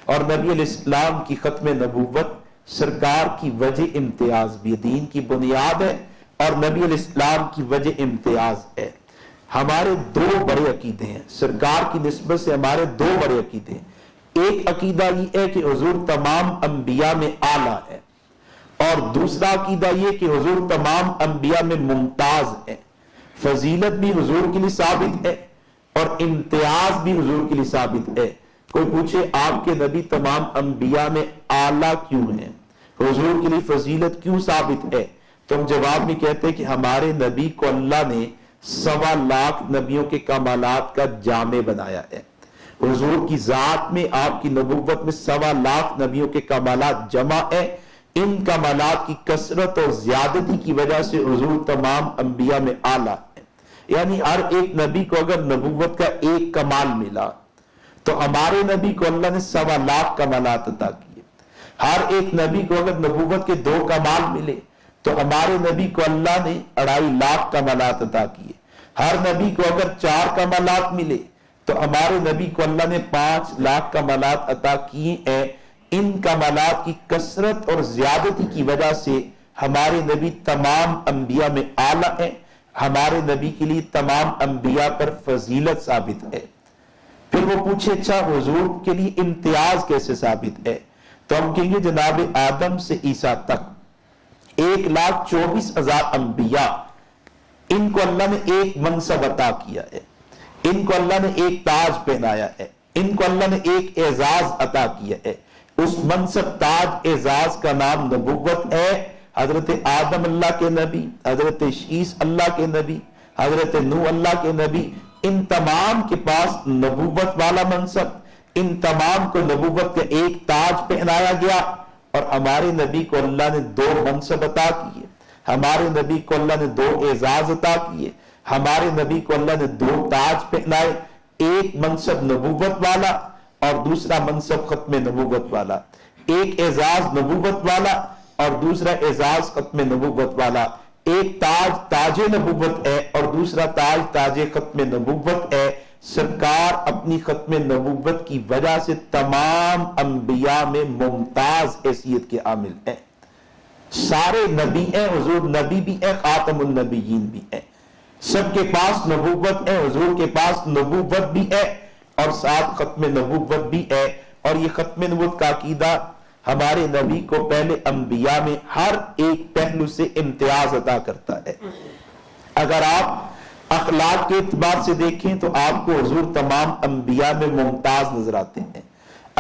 اور نبی علیہ السلام کی ختم نبوت سرکار کی وجہ امتیاز بھی دین کی بنیاد ہے، اور نبی علیہ السلام کی وجہ امتیاز ہے۔ ہمارے دو بڑے عقیدے ہیں، سرکار کی نسبت سے ہمارے دو بڑے عقیدے ہیں۔ ایک عقیدہ یہ ہے کہ حضور تمام انبیاء میں اعلیٰ ہے، اور دوسرا عقیدہ یہ کہ حضور تمام انبیاء میں ممتاز ہے۔ فضیلت بھی حضور کے لیے ثابت ہے اور امتیاز بھی حضور کے لیے ثابت ہے۔ کوئی پوچھے آپ کے نبی تمام انبیاء میں اعلیٰ کیوں ہیں، حضور کے لیے فضیلت کیوں ثابت ہے، تو ہم جواب میں کہتے ہیں کہ ہمارے نبی کو اللہ نے 1.25 لاکھ نبیوں کے کمالات کا جامع بنایا ہے۔ حضور کی ذات میں، آپ کی نبوت میں 1.25 لاکھ نبیوں کے کمالات جمع ہے۔ ان کمالات کی کثرت اور زیادتی کی وجہ سے حضور تمام انبیاء میں اعلیٰ ہے۔ یعنی ہر ایک نبی کو اگر نبوت کا ایک کمال ملا تو ہمارے نبی کو اللہ نے 1.25 لاکھ کمالات عطا کیے۔ ہر ایک نبی کو اگر نبوت کے 2 کمال ملے تو ہمارے نبی کو اللہ نے 2.5 لاکھ کمالات عطا کیے۔ ہر نبی کو اگر 4 کمالات ملے تو ہمارے نبی کو اللہ نے 5 لاکھ کمالات عطا کیے ہیں۔ ان کمالات کی کثرت اور زیادتی کی وجہ سے ہمارے نبی تمام انبیاء میں اعلیٰ ہیں۔ ہمارے نبی کے لیے تمام انبیاء پر فضیلت ثابت ہے۔ پھر وہ پوچھے اچھا حضور کے لیے امتیاز کیسے ثابت ہے، تو ہم کہیں گے جناب آدم سے عیسیٰ تک 1,24,000 انبیاء، ان کو اللہ نے ایک منصب عطا کیا ہے، ان کو اللہ نے ایک تاج پہنایا ہے، ان کو اللہ نے ایک اعزاز عطا کیا ہے۔ اس منصب، تاج، اعزاز کا نام نبوت ہے۔ حضرت آدم اللہ کے نبی، حضرت شیس اللہ کے نبی، حضرت نوح اللہ کے نبی، ان تمام کے پاس نبوت والا منصب، ان تمام کو نبوت کا ایک تاج پہنایا گیا، اور ہمارے نبی کو اللہ نے 2 منصب عطا کیے، ہمارے نبی کو اللہ نے 2 اعزاز عطا کیے، ہمارے نبی کو اللہ نے 2 تاج پہنائے، ایک منصب نبوت والا اور دوسرا منصب ختم نبوت والا، ایک اعزاز نبوت والا اور دوسرا اعزاز ختم نبوت والا، ایک تاج تاج نبوت ہے اور دوسرا تاج تاج ختم نبوت ہے۔ سرکار اپنی ختم نبوت کی وجہ سے تمام انبیاء میں ممتاز حیثیت کے عامل ہیں۔ سارے نبی ہیں، حضور نبی بھی ہے، خاتم النبیین بھی ہے، سب کے پاس نبوت ہے، حضور کے پاس نبوت بھی ہے اور ساتھ ختم نبوت بھی ہے۔ اور یہ ختم نبوت کا عقیدہ ہمارے نبی کو پہلے انبیاء میں ہر ایک پہلو سے امتیاز عطا کرتا ہے۔ اگر آپ اخلاق کے اعتبار سے دیکھیں تو آپ کو حضور تمام انبیاء میں ممتاز نظر آتے ہیں۔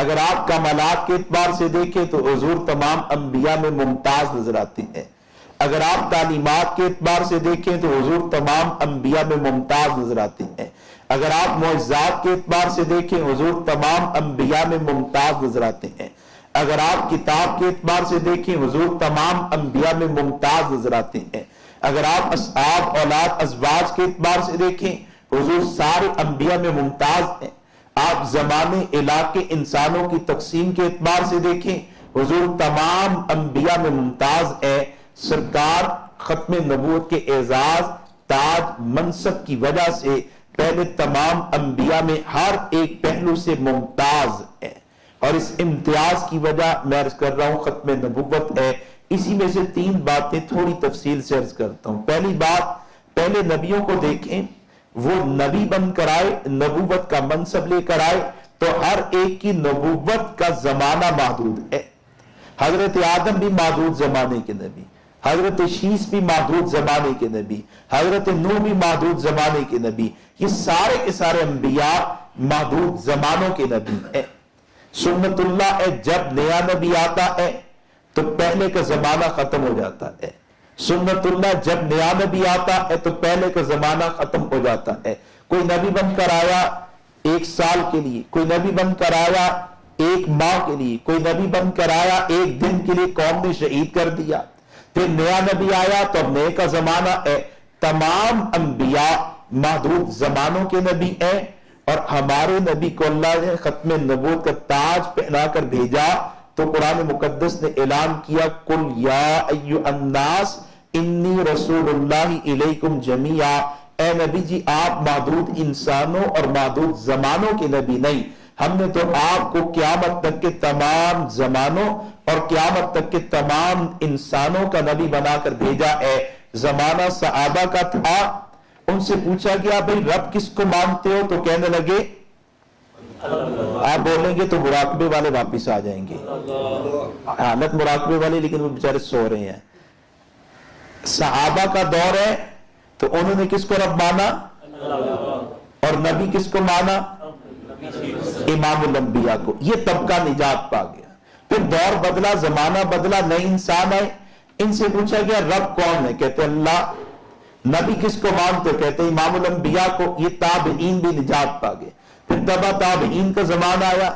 اگر آپ کمالات کے اعتبار سے دیکھیں تو حضور تمام انبیاء میں ممتاز نظر آتے ہیں۔ اگر آپ تعلیمات کے اعتبار سے دیکھیں تو حضور تمام انبیاء میں ممتاز نظر آتے ہیں۔ اگر آپ معجزات کے اعتبار سے دیکھیں حضور تمام انبیاء میں ممتاز نظر آتے ہیں۔ اگر آپ کتاب کے اعتبار سے دیکھیں حضور تمام انبیاء میں ممتاز نظر آتے ہیں۔ اگر آپ اصحاب، اولاد، ازواج کے اعتبار سے دیکھیں حضور سارے انبیاء میں ممتاز ہیں۔ آپ زمانے، علاقے، انسانوں کی تقسیم کے اعتبار سے دیکھیں حضور تمام انبیاء میں ممتاز ہے۔ سرکار ختم نبوت کے اعزاز، تاج، منصب کی وجہ سے پہلے تمام انبیاء میں ہر ایک پہلو سے ممتاز ہے، اور اس امتیاز کی وجہ میں عرض کر رہا ہوں ختم نبوت ہے۔ اسی میں سے 3 باتیں تھوڑی تفصیل سے عرض کرتا ہوں۔ پہلی بات، پہلے نبیوں کو دیکھیں، وہ نبی بن کر آئے، نبوت کا منصب لے کر آئے، تو ہر ایک کی نبوت کا زمانہ محدود ہے۔ حضرت آدم بھی محدود زمانے کے نبی، حضرت شیس بھی محدود زمانے کے نبی، حضرت نوح بھی محدود زمانے کے نبی، یہ سارے کے سارے انبیاء محدود زمانوں کے نبی ہیں۔ سنت اللہ ہے، جب نیا نبی آتا ہے تو پہلے کا زمانہ ختم ہو جاتا ہے۔ سنت اللہ، جب نیا نبی آتا ہے تو پہلے کا زمانہ ختم ہو جاتا ہے۔ کوئی نبی بن کر آیا 1 سال کے لیے، کوئی نبی بن کر آیا 1 ماہ کے لیے، کوئی نبی بن کر آیا 1 دن کے لیے، قوم نے شہید کر دیا۔ پھر نیا نبی آیا تو اب نئے کا زمانہ ہے۔ تمام انبیاء محدود زمانوں کے نبی ہیں، اور ہمارے نبی کو اللہ نے ختم نبوت کا تاج پہنا کر بھیجا تو قرآن مقدس نے اعلان کیا، قل یا ایھا الناس انی رسول اللہ الیکم جمیعا، اے نبی جی آپ محدود انسانوں اور محدود زمانوں کے نبی نہیں، ہم نے تو آپ کو قیامت تک کے تمام زمانوں اور قیامت تک کے تمام انسانوں کا نبی بنا کر بھیجا ہے۔ زمانہ صحابہ کا تھا، ان سے پوچھا گیا بھئی رب کس کو مانتے ہو؟ تو کہنے لگے، آپ بولیں گے تو مراقبے والے واپس آ جائیں گے، حالت مراقبے والے، لیکن وہ بیچارے سو رہے ہیں۔ صحابہ کا دور ہے تو انہوں نے کس کو رب مانا؟ اور نبی کس کو مانا؟ امام الانبیاء کو۔ یہ طبقہ نجات پا گیا۔ پھر دور بدلا، زمانہ بدلا، نئے انسان آئے، ان سے پوچھا گیا رب کون ہے؟ کہتے اللہ۔ نبی کس کو مانتے؟ کہتے امام الانبیاء کو۔ یہ تابعین بھی نجات پا گئے۔ پھر تبع تابعین کا زمانہ آیا،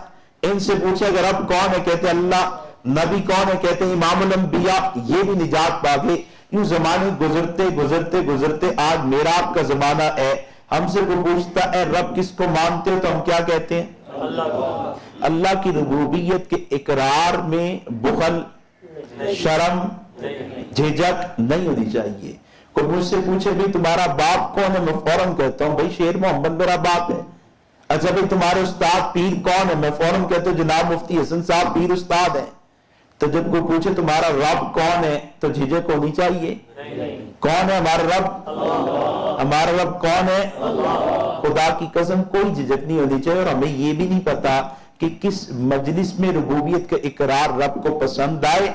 ان سے پوچھا کہ رب کون ہے؟ کہتے اللہ۔ نبی کون ہے؟ کہتے امام الانبیاء۔ یہ بھی نجات پا گئے۔ یوں زمانے گزرتے گزرتے گزرتے آج میرا آپ کا زمانہ ہے۔ ہم سے کوئی پوچھتا ہے رب کس کو مانتے ہو تو ہم کیا کہتے ہیں؟ اللہ کی ربوبیت کے اقرار میں بخل، شرم، جھجک نہیں ہونی چاہیے۔ کوئی مجھ سے پوچھے بھی تمہارا باپ کون ہے، میں فوراً کہتا ہوں بھائی شیر محمد میرا باپ ہے۔ اچھا بھائی تمہارے استاد پیر کون ہے، میں فوراً کہتا ہوں جناب مفتی حسن صاحب پیر استاد ہیں۔ تو جب کوئی پوچھے تمہارا رب کون ہے تو جھجک ہونی چاہیے۔ کون ہے ہمارا رب؟ ہمارا رب کون ہے؟ خدا کی قسم کوئی جھجک نہیں ہونی چاہیے۔ اور ہمیں یہ بھی نہیں پتا کہ کس مجلس میں ربوبیت کا اقرار رب کو پسند آئے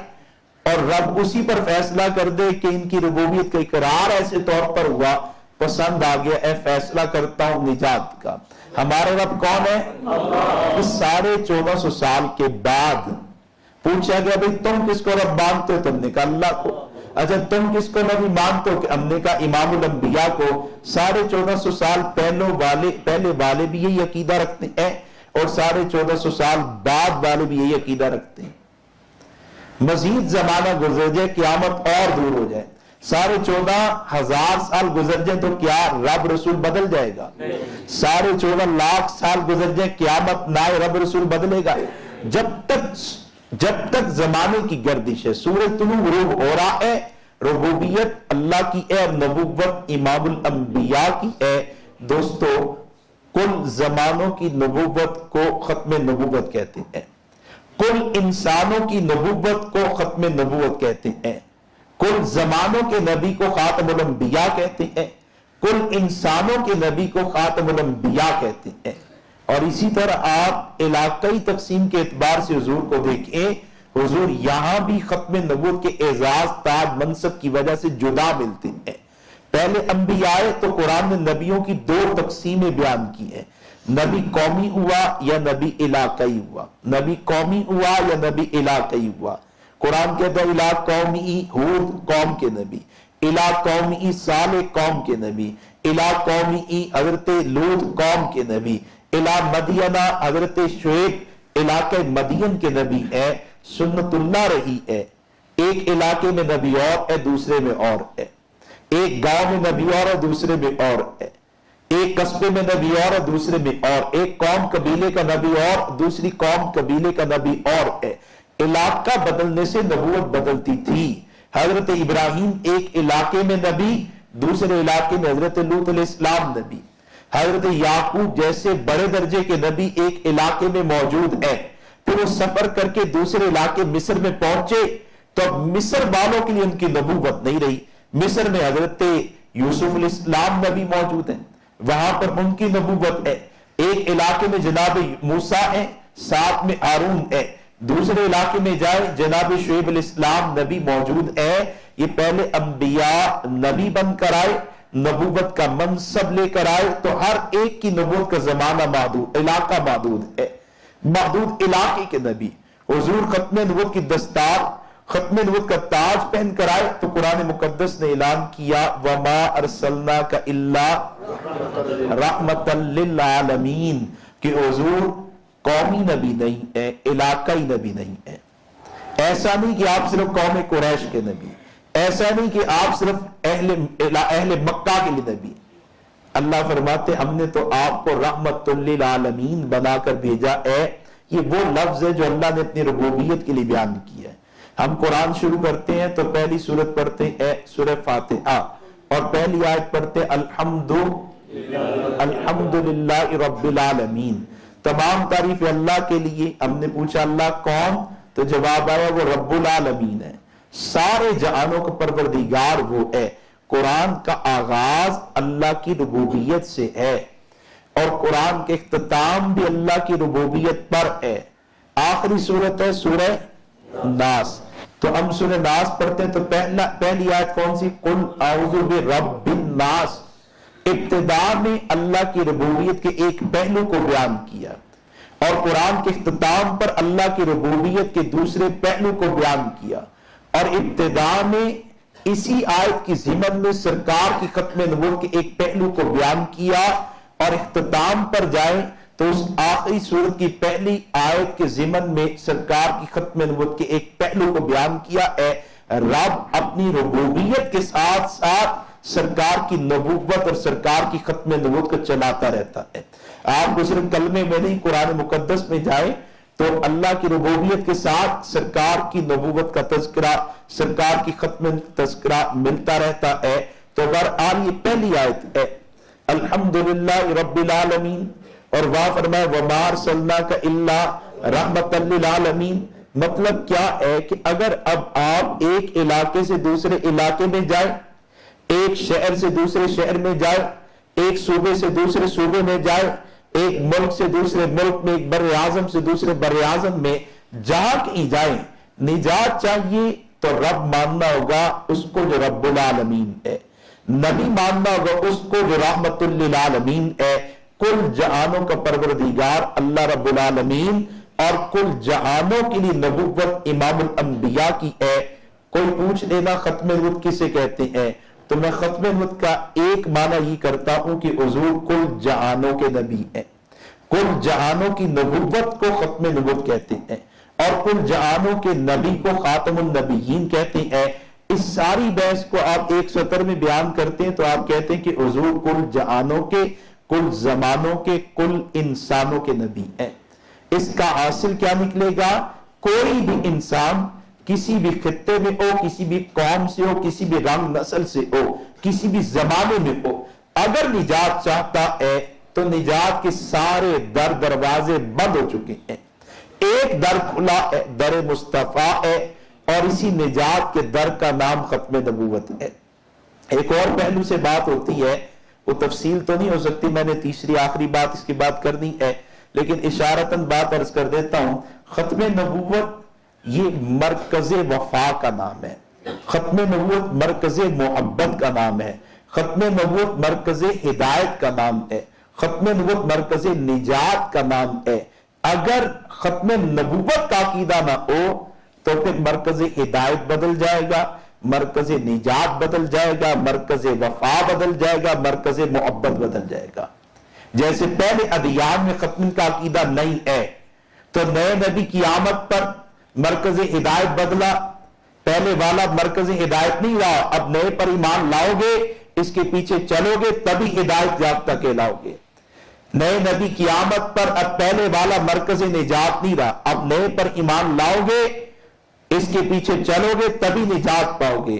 اور رب اسی پر فیصلہ کر دے کہ ان کی ربوبیت کا اقرار ایسے طور پر ہوا، پسند آ گیا، اے فیصلہ کرتا ہوں نجات کا۔ ہمارا رب کون ہے؟ اس 1450 سال کے بعد پوچھا گیا بھئی تم کس کو رب مانتے ہو؟ تم نے کہا اللہ کو۔ اچھا تم کس کو نبی مانتے ہو؟ کہ ہم نے کہا امام الانبیاء کو۔ 1450 سال پہلے والے بھی یہی عقیدہ رکھتے ہیں اور 1450 سال بعد والے بھی یہی عقیدہ رکھتے ہیں۔ مزید زمانہ گزر جائے قیامت اور دور ہو جائے، 14,500 سال گزر جائے تو کیا رب رسول بدل جائے گا؟ 14.5 لاکھ سال گزر جائے قیامت نہ رب رسول بدلے گا؟ جب تک زمانے کی گردش ہے۔ سورج طلوع غروب ہو رہا ہے، ربوبیت اللہ کی ہے، نبوت امام الانبیاء کی ہے۔ دوستو کل زمانوں کی نبوت کو ختم نبوت کہتے ہیں، کل انسانوں کی نبوت کو ختم نبوت کہتے ہیں، کل زمانوں کے نبی کو خاتم الانبیاء کہتے ہیں، کل انسانوں کے نبی کو خاتم الانبیاء کہتے ہیں۔ اور اسی طرح آپ علاقائی تقسیم کے اعتبار سے حضور کو دیکھیں، حضور یہاں بھی ختم نبوت کے اعزاز تاج منصب کی وجہ سے جدا ملتے ہیں۔ پہلے انبیاء آئے تو قرآن نے نبیوں کی 2 تقسیمیں بیان کی ہیں، نبی قومی ہوا یا نبی علاقائی ہوا، نبی قومی ہوا یا نبی علاقائی ہوا۔ قرآن کہتا ہے الا قومی ہود قوم کے نبی، الا قومی صالح قوم کے نبی، الا قومی حضرت لوط قوم کے نبی، الا مدینہ حضرت شعیب علاقہ مدین کے نبی ہے۔ سنت اللہ رہی ہے، ایک علاقے میں نبی اور ہے، دوسرے میں اور ہے، ایک گاؤں میں نبی اور ہے، دوسرے میں اور ہے، ایک قصبے میں نبی اور ہے، دوسرے میں اور، ایک قوم قبیلے کا نبی اور، دوسری قوم قبیلے کا نبی اور ہے۔ علاقہ بدلنے سے نبوت بدلتی تھی۔ حضرت ابراہیم ایک علاقے میں نبی، دوسرے علاقے میں حضرت لوط علیہ السلام نبی۔ حضرت یعقوب جیسے بڑے درجے کے نبی ایک علاقے میں موجود ہے، پھر وہ سفر کر کے دوسرے علاقے مصر میں پہنچے تو اب مصر والوں کے لیے ان کی نبوت نہیں رہی۔ مصر میں حضرت یوسف علیہ السلام نبی موجود ہیں، وہاں پر ان کی نبوت ہے۔ ایک علاقے میں جناب موسیٰ ہے، ساتھ میں ہارون ہے، دوسرے علاقے میں جائے جناب شعیب علیہ السلام نبی موجود ہے۔ یہ پہلے انبیاء نبی بن کر آئے، نبوت کا منصب لے کر آئے، تو ہر ایک کی نبوت کا زمانہ محدود، علاقہ محدود ہے، محدود علاقے کے نبی۔ حضور ختم نبوت کی دستار، ختم نبوت کا تاج پہن کر آئے تو قرآن مقدس نے اعلان کیا وَمَا أَرْسَلْنَاكَ إِلَّا رَحْمَةً لِلْعَالَمِينَ، کہ حضور قومی نبی نہیں ہے، علاقائی نبی نہیں ہے۔ ایسا نہیں کہ آپ صرف قوم قریش کے نبی، ایسا نہیں کہ آپ صرف اہل مکہ کے لیے نبی۔ اللہ فرماتے ہم نے تو آپ کو رحمت للعالمین بنا کر بھیجا ہے۔ یہ وہ لفظ ہے جو اللہ نے اپنی ربوبیت کے لیے بیان کیا ہے۔ ہم قرآن شروع کرتے ہیں تو پہلی سورت پڑھتے ہیں سورہ فاتحہ، اور پہلی آیت پڑھتے ہیں الحمدللہ رب العالمین، تمام تعریف اللہ کے لیے۔ ہم نے پوچھا اللہ کون؟ تو جواب آیا وہ رب العالمین ہے، سارے جہانوں کا پروردگار وہ ہے۔ قرآن کا آغاز اللہ کی ربوبیت سے ہے، اور قرآن کے اختتام بھی اللہ کی ربوبیت پر ہے۔ آخری سورت ہے سورہ ناس، تو ہم سورہ ناس پڑھتے ہیں تو پہلی آیت کون سی؟ قل اعوذ برب الناس۔ ابتدا میں اللہ کی ربوبیت کے ایک پہلو کو بیان کیا، اور قرآن کے اختتام پر اللہ کی ربوبیت کے دوسرے پہلو کو بیان کیا، اور ابتدا میں اسی آیت کی ضمن میں سرکار کی ختم نبوت کے ایک پہلو کو بیان کیا، اور اختتام پر جائیں تو اس آخری سورت کی پہلی آیت کے ضمن میں سرکار کی ختم نبوت کے ایک پہلو کو بیان کیا ہے۔ رب اپنی ربوبیت کے ساتھ ساتھ سرکار کی نبوت اور سرکار کی ختم نبوت کو چلاتا رہتا ہے۔ آپ کو صرف کلمے میں نہیں، قرآن مقدس میں جائیں تو اللہ کی ربوبیت کے ساتھ سرکار کی نبوت کا تذکرہ، سرکار کی ختم تذکرہ ملتا رہتا ہے۔ تو بہرحال یہ پہلی آیت ہے الحمدللہ رب العالمین، اور وہاں فرمایا وَمَا أَرْسَلْنَاكَ إِلَّا رَحْمَةً لِلْعَالَمِينَ۔ مطلب کیا ہے کہ اگر اب آپ ایک علاقے سے دوسرے علاقے میں جائیں، ایک شہر سے دوسرے شہر میں جائیں، ایک صوبے سے دوسرے صوبے میں جائیں، ایک ملک سے دوسرے ملک میں، ایک بر اعظم سے دوسرے بر اعظم میں، جہاں کہیں جائیں نجات چاہیے تو رب ماننا ہوگا اس کو جو رب العالمین ہے، نبی ماننا ہوگا اس کو جو رحمت للعالمین ہے، کل جہانوں کا پروردگار اللہ رب العالمین، اور کل جہانوں کے لیے نبوت امام الانبیاء کی ہے۔ کوئی پوچھ لینا ختم نبوت کسے کہتے ہیں، تو میں ختم نبوت کا ایک معنی یہ کرتا ہوں کہ حضور کل جہانوں کے نبی ہیں، کل جہانوں کی نبوت کو ختم نبوت کہتے ہیں، اور کل جہانوں کے نبی کو خاتم النبیین کہتے ہیں۔ اس ساری بحث کو آپ ایک سطر میں بیان کرتے ہیں تو آپ کہتے ہیں کہ حضور کل جہانوں کے، کل زمانوں کے، کل انسانوں کے نبی ہیں۔ اس کا حاصل کیا نکلے گا؟ کوئی بھی انسان کسی بھی خطے میں ہو، کسی بھی قوم سے ہو، کسی بھی رنگ نسل سے ہو، کسی بھی زمانے میں ہو، اگر نجات چاہتا ہے تو نجات کے سارے دروازے بند ہو چکے ہیں۔ ایک در کھلا ہے، در مصطفیٰ ہے، اور اسی نجات کے در کا نام ختم نبوت ہے۔ ایک اور پہلو سے بات ہوتی ہے، وہ تفصیل تو نہیں ہو سکتی، میں نے تیسری آخری بات اس کی بات کرنی ہے، لیکن اشارتاً بات عرض کر دیتا ہوں۔ ختم نبوت یہ مرکز وفا کا نام ہے، ختم نبوت مرکز محبت کا نام ہے، ختم نبوت مرکز ہدایت کا نام ہے، ختم نبوت مرکز نجات کا نام ہے۔ اگر ختم نبوت کا عقیدہ نہ ہو تو پھر مرکز ہدایت بدل جائے گا، مرکز نجات بدل جائے گا، مرکز وفا بدل جائے گا، مرکز محبت بدل جائے گا۔ جیسے پہلے ادیان میں ختم کا عقیدہ نہیں ہے تو نئے نبی کی آمد پر مرکز ہدایت بدلا، پہلے والا مرکز ہدایت نہیں رہا، اب نئے پر ایمان لاؤ گے، اس کے پیچھے چلو گے تبھی ہدایت یافتہ کہلاؤ گے۔ نئے نبی کی آمد پر اب پہلے والا مرکز نجات نہیں رہا، اب نئے پر ایمان لاؤ گے، اس کے پیچھے چلو گے تبھی نجات پاؤ گے۔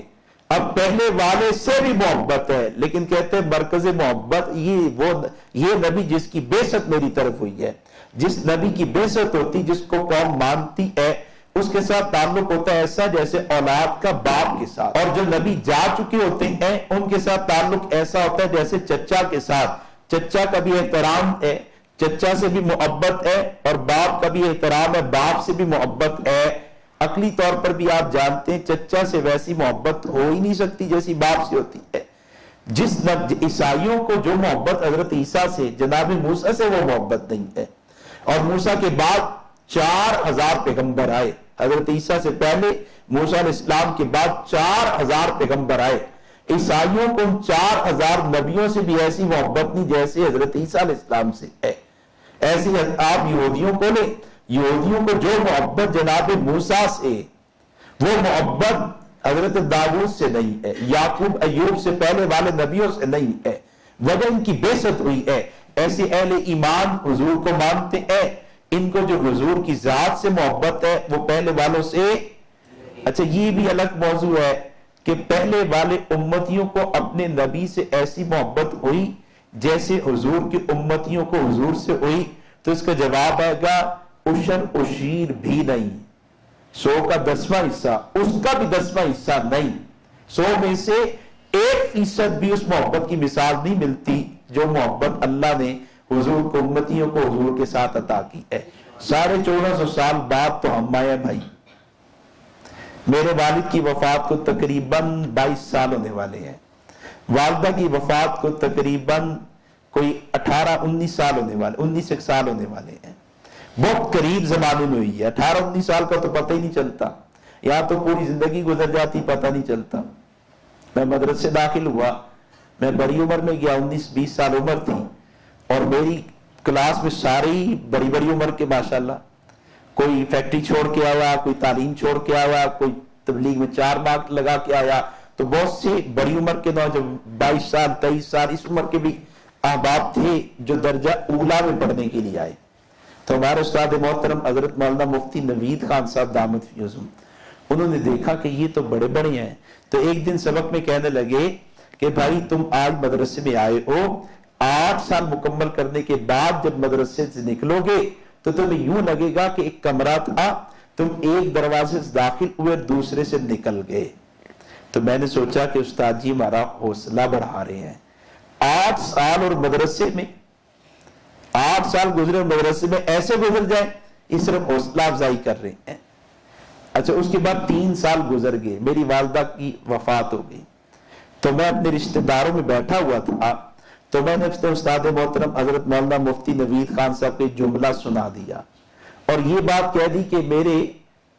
اب پہلے والے سے بھی محبت ہے، لیکن کہتے ہیں مرکز محبت یہ نبی جس کی بعثت میری طرف ہوئی ہے، جس نبی کی بعثت ہوتی، جس کو قوم مانتی ہے، اس کے ساتھ تعلق ہوتا ہے ایسا جیسے اولاد کا باپ کے ساتھ، اور جو نبی جا چکے ہوتے ہیں ان کے ساتھ تعلق ایسا ہوتا ہے جیسے چچا کے ساتھ۔ چچا کا بھی احترام ہے، چچا سے بھی محبت ہے، اور باپ کا بھی احترام ہے، باپ سے بھی محبت ہے۔ عقلی طور پر بھی آپ جانتے ہیں چچا سے ویسی محبت ہو ہی نہیں سکتی جیسی باپ سے ہوتی ہے۔ جس عیسائیوں کو جو محبت حضرت عیسیٰ سے، جناب موسیٰ سے، وہ محبت نہیں ہے۔ اور موسیٰ کے بعد 4000 پیغمبر آئے، حضرت عیسیٰ سے پہلے موسیٰ علیہ السلام کے بعد 4000 پیغمبر آئے۔ عیسائیوں کو 4000 نبیوں سے بھی ایسی محبت نہیں جیسے حضرت عیسیٰ علیہ السلام سے ہے۔ ایسی آپ یہودیوں کو لیں، یہودیوں کو جو محبت جناب موسیٰ سے، وہ محبت حضرت داؤد سے نہیں ہے، یعقوب ایوب سے پہلے والے نبیوں سے نہیں ہے، وجہ ان کی بعثت ہوئی ہے۔ ایسے اہل ایمان حضور کو مانتے ہیں، ان کو جو حضور کی ذات سے محبت ہے وہ پہلے والوں سے۔ اچھا یہ بھی الگ موضوع ہے کہ پہلے والے امتیوں کو اپنے نبی سے ایسی محبت ہوئی جیسے حضور کی امتیوں کو حضور سے ہوئی، تو اس کا جواب آئے گا عشر عشیر بھی نہیں، 100 کا 10واں حصہ، اس کا بھی 10واں حصہ نہیں، 100 میں سے 1% بھی اس محبت کی مثال نہیں ملتی جو محبت اللہ نے حضور کو امتیوں کو حضور کے ساتھ عطا کی ہے۔ 1450 سال بعد تو ہم آئے بھائی، میرے والد کی وفات کو تقریباً 22 سال ہونے والے ہیں، والدہ کی وفات کو تقریباً کوئی 18-19 سال ہونے والے، 19 سال ہونے والے ہیں، بہت قریب زمانے میں ہوئی ہے۔ 18-19 سال کا تو پتہ ہی نہیں چلتا، یہاں تو پوری زندگی گزر جاتی، پتہ نہیں چلتا۔ میں مدرسے داخل ہوا، میں بڑی عمر میں گیا، 19-20 سال عمر تھی، اور میری کلاس میں ساری بڑی عمر کے ماشاءاللہ، کوئی فیکٹری چھوڑ کے آیا، کوئی تعلیم چھوڑ کے آیا، کوئی تبلیغ میں 4 مارک لگا کے آیا، تو بہت سے بڑی عمر کے نوجوان 22 سال 23 سال اس عمر کے بھی احباب تھے جو درجہ اولا میں پڑھنے کے لیے آئے۔ تو ہمارے استاد محترم حضرت مولانا مفتی نوید خان صاحب دامت فی عظم، انہوں نے دیکھا کہ یہ تو بڑے ہیں، تو ایک دن سبق میں کہنے لگے کہ بھائی تم آج مدرسے میں آئے ہو، 8 سال مکمل کرنے کے بعد جب مدرسے سے نکلو گے تو تمہیں یوں لگے گا کہ ایک کمرہ تھا، تم ایک دروازے سے داخل ہوئے دوسرے سے نکل گئے۔ تو میں نے سوچا کہ استاد جی ہمارا حوصلہ بڑھا رہے ہیں، 8 سال اور مدرسے میں 8 سال گزرے مدرسے میں ایسے گزر جائیں، اس صرف حوصلہ افزائی کر رہے ہیں۔ اچھا اس کے بعد 3 سال گزر گئے، میری والدہ کی وفات ہو گئی، تو میں اپنے رشتہ داروں میں بیٹھا ہوا تھا، تو میں نے استاد محترم حضرت مولانا مفتی نوید خان صاحب کے جملہ سنا دیا، اور یہ بات کہہ دی کہ میرے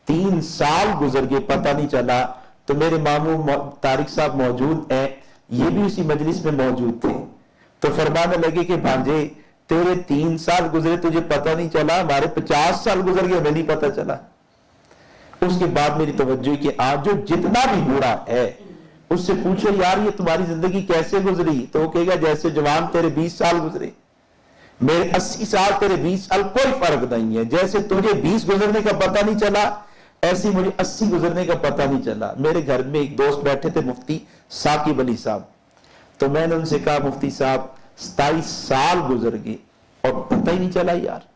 3 سال گزر گئے پتہ نہیں چلا۔ تو میرے ماموں طارق صاحب موجود ہیں، یہ بھی اسی مجلس میں موجود تھے، تو فرمانے لگے کہ بھانجے تیرے 3 سال گزرے تجھے پتہ نہیں چلا، ہمارے 50 سال گزر گئے ہمیں نہیں پتہ چلا۔ اس کے بعد میری توجہ کہ آج جو جتنا بھی بوڑھا ہے اس سے پوچھو یار یہ تمہاری زندگی کیسے گزری، تو وہ کہے گا جیسے جوان تیرے 20 سال گزرے، میرے 80 سال تیرے 20 سال کوئی فرق نہیں ہے، جیسے تجھے 20 گزرنے کا پتہ نہیں چلا ایسے مجھے 80 گزرنے کا پتہ نہیں چلا۔ میرے گھر میں ایک دوست بیٹھے تھے مفتی ثاقب علی صاحب، تو میں نے ان سے کہا مفتی صاحب 27 سال گزر گئے اور پتہ ہی نہیں چلا یار،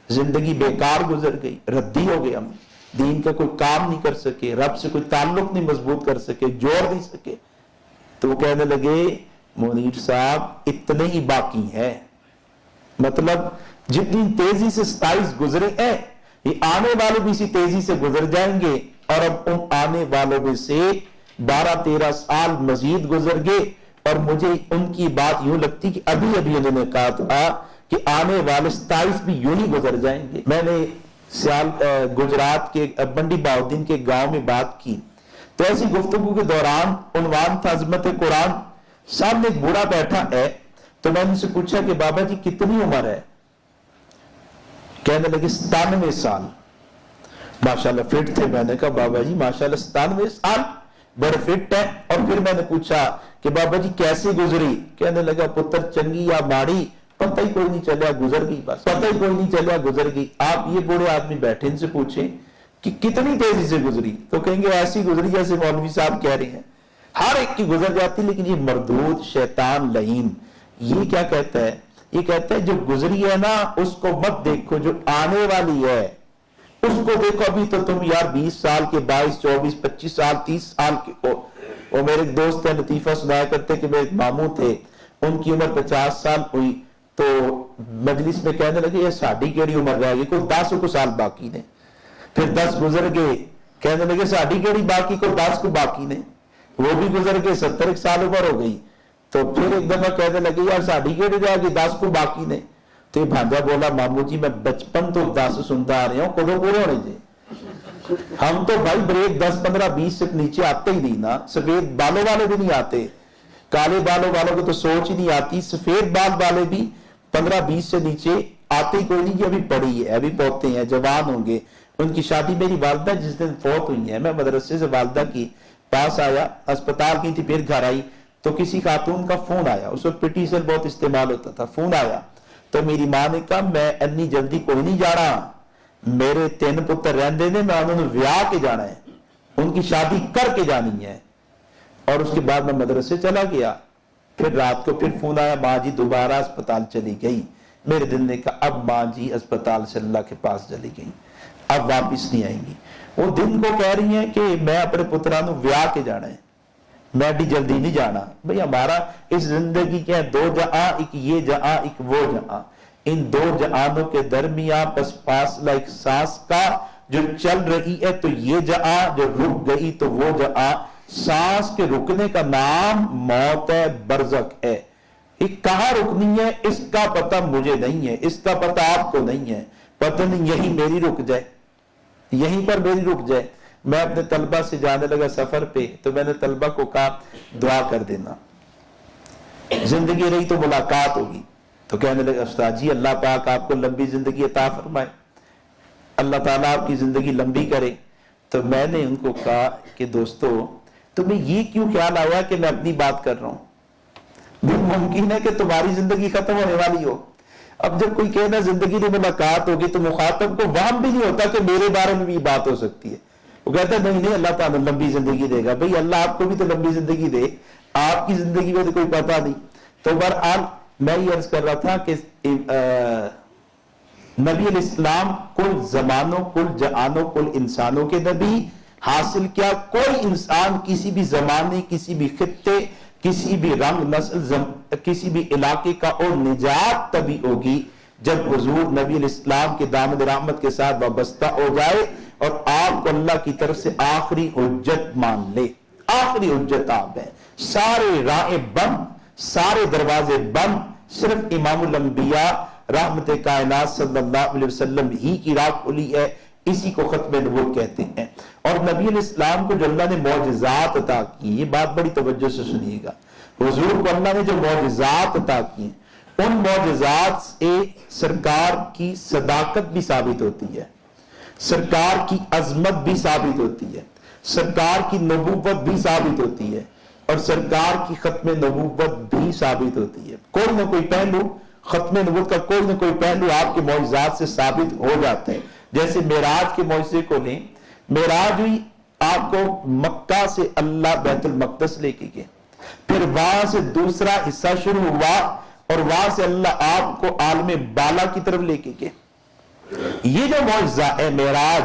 زندگی بیکار گزر گئی، ردی ہو گئے، ہم دین کا کوئی کام نہیں کر سکے، رب سے کوئی تعلق نہیں مضبوط کر سکے، جوڑ نہیں سکے۔ تو وہ کہنے لگے منیر صاحب اتنے ہی باقی ہیں، مطلب جتنی تیزی سے 27 گزرے ہیں یہ آنے والے بھی اسی تیزی سے گزر جائیں گے، اور اب ان آنے والوں میں سے 12-13 سال مزید گزر گئے، اور مجھے ان کی بات یوں لگتی کہ ابھی انہوں نے کہا تھا کہ آنے والے 27 بھی یوں ہی گزر جائیں گے۔ میں نے گجرات کے منڈی باؤدین کے گاؤں میں بات کی، تو ایسی گفتگو کے دوران عنوان تھا عظمت قرآن، سامنے ایک بوڑھا بیٹھا ہے، تو میں نے ان سے پوچھا کہ بابا جی کتنی عمر ہے؟ کہنے لگے 97 سال، ماشاءاللہ فٹ تھے۔ میں نے کہا بابا جی ماشاءاللہ 97 سال بڑے فٹ ہیں، اور پھر میں نے پوچھا کہ بابا جی کیسے گزری؟ کہنے لگا پتر چنگی یا ماڑی پتہ ہی کوئی نہیں چلیا گزر گئی، بس پتہ ہی کوئی نہیں چلیا گزر گئی۔ آپ یہ بوڑھے آدمی بیٹھے ان سے پوچھیں کہ کتنی تیزی سے گزری، تو کہیں گے ایسی گزری جیسے مولوی صاحب کہہ رہے ہیں۔ ہر ایک کی گزر جاتی، لیکن یہ مردود شیطان لعین یہ کیا کہتا ہے؟ یہ کہتا ہے جو گزری ہے نا اس کو مت دیکھو، جو آنے والی ہے اس کو دیکھو۔ ابھی تو تم یار 20 سال کے، 22 24 25 سال 30 سال کے ہو۔ وہ میرے ایک دوست ہیں لطیفہ سنایا کرتے کہ میرے ماموں تھے، ان کی عمر 50 سال ہوئی تو مجلس میں کہنے لگے یہ ساڑھی کیڑی عمر رہ گئی، کوئی 10 کو سال باقی نے۔ پھر 10 گزر گئے، کہنے لگے ساڑھی کیڑی باقی، کوئی 10 کو باقی نے۔ وہ بھی گزر گئے، 70 سال عمر ہو گئی، تو پھر ایک دفعہ کہنے لگے یار ساڑھی کیڑی رہ گئی، 10 کو باقی نے۔ تو یہ بھانجا بولا مامو جی میں بچپن تو 10 سنتا آ رہا ہوں، کدو پورے ہونے جی، ہم تو بھائی بریک 10 15 20 سے نیچے آتے ہی نہیں نا۔ سفید بالوں والے بھی نہیں آتے، کالے بالوں والوں کو تو سوچ ہی نہیں آتی، سفید بال والے بھی 15 20 سے نیچے آتے ہی کوئی نہیں۔ کہ ابھی پڑھی ہے، ابھی پوتے ہیں، جوان ہوں گے۔ ان کی شادی میری والدہ جس دن فوت ہوئی ہے، میں مدرسے سے والدہ کی پاس آیا، اسپتال کی تھی، پھر گھر آئی تو کسی خاتون کا فون آیا، اس وقت پٹی سیل بہت استعمال ہوتا تھا، فون آیا تو میری ماں نے کہا میں انی جلدی کوئی نہیں جا رہا، میرے 3 پتر رہندے نے، میں انہوں نے ویاہ کے جانا ہے، ان کی شادی کر کے جانی ہے۔ اور اس کے بعد میں مدرسے چلا گیا۔ پھر رات کو پھر فون آیا ماں جی دوبارہ اسپتال چلی گئی۔ میرے دل نے کہا اب ماں جی اسپتال سے اللہ کے پاس چلی گئی، اب واپس نہیں آئیں گی۔ وہ دن کو کہہ رہی ہیں کہ میں اپنے پترانوں ویاہ کے جانا ہے، میں بھی جلدی نہیں جانا۔ بھئی ہمارا اس زندگی کے 2 جہاں، ایک یہ جہاں ایک وہ جہاں، ان 2 جہانوں کے درمیان بس فاصلہ ایک سانس کا، جو چل رہی ہے تو یہ جہاں، جو رک گئی تو وہ جہاں۔ سانس کے رکنے کا نام موت ہے، برزخ ہے۔ یہ کہاں رکنی ہے اس کا پتہ مجھے نہیں ہے، اس کا پتہ آپ کو نہیں ہے، پتہ نہیں یہی میری رک جائے، یہیں پر میری رک جائے۔ میں اپنے طلبہ سے جانے لگا سفر پہ تو میں نے طلبہ کو کہا دعا کر دینا، زندگی رہی تو ملاقات ہوگی۔ تو کہنے لگا استاد جی اللہ پاک آپ کو لمبی زندگی عطا فرمائے، اللہ تعالیٰ آپ کی زندگی لمبی کرے۔ تو میں نے ان کو کہا کہ دوستو تمہیں یہ کیوں خیال آیا کہ میں اپنی بات کر رہا ہوں؟ ممکن ہے کہ تمہاری زندگی ختم ہونے والی ہو۔ اب جب کوئی کہنا زندگی میں ملاقات ہوگی تو مخاطب کو وہم بھی نہیں ہوتا کہ میرے بارے میں بھی بات ہو سکتی ہے۔ وہ کہتا ہے نہیں اللہ تعالیٰ لمبی زندگی دے گا۔ بھئی اللہ آپ کو بھی تو لمبی زندگی دے، آپ کی زندگی میں تو کوئی پتہ نہیں۔ تو بہرحال میں یہ عرض کر رہا تھا کہ نبی علیہ السلام کل زمانوں، کل جہانوں، کل انسانوں کے نبی۔ حاصل کیا کوئی انسان کسی بھی زمانے، کسی بھی خطے، کسی بھی رنگ نسل، کسی بھی علاقے کا، اور نجات تبھی ہوگی جب حضور نبی علیہ السلام کے دامن رحمت کے ساتھ وابستہ ہو جائے اور آپ کو اللہ کی طرف سے آخری حجت مان لے۔ آخری حجت آپ ہے، سارے راہیں بند، سارے دروازے بند، صرف امام الانبیاء رحمت کائنات صلی اللہ علیہ وسلم ہی کی راہ کھلی ہے۔ اسی کو ختم نبوت کہتے ہیں۔ اور نبی علیہ السلام کو جو اللہ نے معجزات عطا کی، یہ بات بڑی توجہ سے سنیے گا، حضور کو اللہ نے جو معجزات عطا کی، ان معجزات سے سرکار کی صداقت بھی ثابت ہوتی ہے، سرکار کی عظمت بھی ثابت ہوتی ہے، سرکار کی نبوت بھی ثابت ہوتی ہے، اور سرکار کی ختم نبوت بھی ثابت ہوتی ہے۔ کوئی نہ کوئی پہلو ختم نبوت کا، کوئی نہ کوئی پہلو آپ کے معجزات سے ثابت ہو جاتا ہے۔ جیسے معراج کے معجزے کو لیں، معراج ہوئی، آپ کو مکہ سے اللہ بیت المقدس لے کے گئے، پھر وہاں سے دوسرا حصہ شروع ہوا اور وہاں سے اللہ آپ کو عالم بالا کی طرف لے کے گئے۔ یہ جو معجزہ ہے معراج،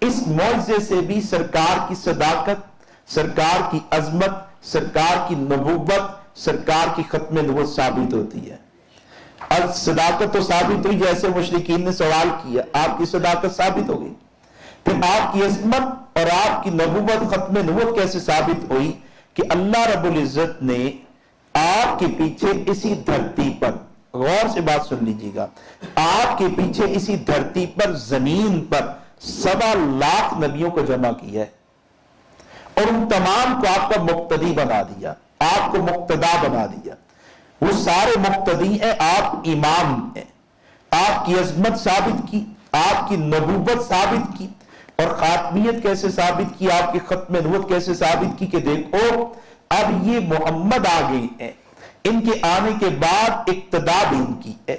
اس معجزے سے بھی سرکار کی صداقت، سرکار کی عظمت، سرکار کی نبوت، سرکار کی ختم نبوت ثابت ہوتی ہے۔ اور صداقت تو ثابت ہوئی، جیسے مشرکین نے سوال کیا، آپ کی صداقت ثابت ہو گئی، پھر آپ کی عظمت اور آپ کی نبوت، ختم نبوت کیسے ثابت ہوئی؟ کہ اللہ رب العزت نے آپ کے پیچھے اسی دھرتی پر، غور سے بات سن لیجیے گا، آپ کے پیچھے اسی دھرتی پر، زمین پر 1.25 لاکھ نبیوں کو جمع کیا ہے، اور ان تمام کو آپ کا مقتدی بنا دیا، آپ کو مقتدا بنا دیا۔ وہ سارے مقتدی ہیں، آپ امام ہیں۔ آپ کی عظمت ثابت کی، آپ کی نبوت ثابت کی، اور خاتمیت کیسے ثابت کی، آپ کی ختم نبوت کیسے ثابت کی کہ دیکھو اب یہ محمد آ گئے ہیں، ان کے آنے کے بعد اقتدا بھی ان کی ہے،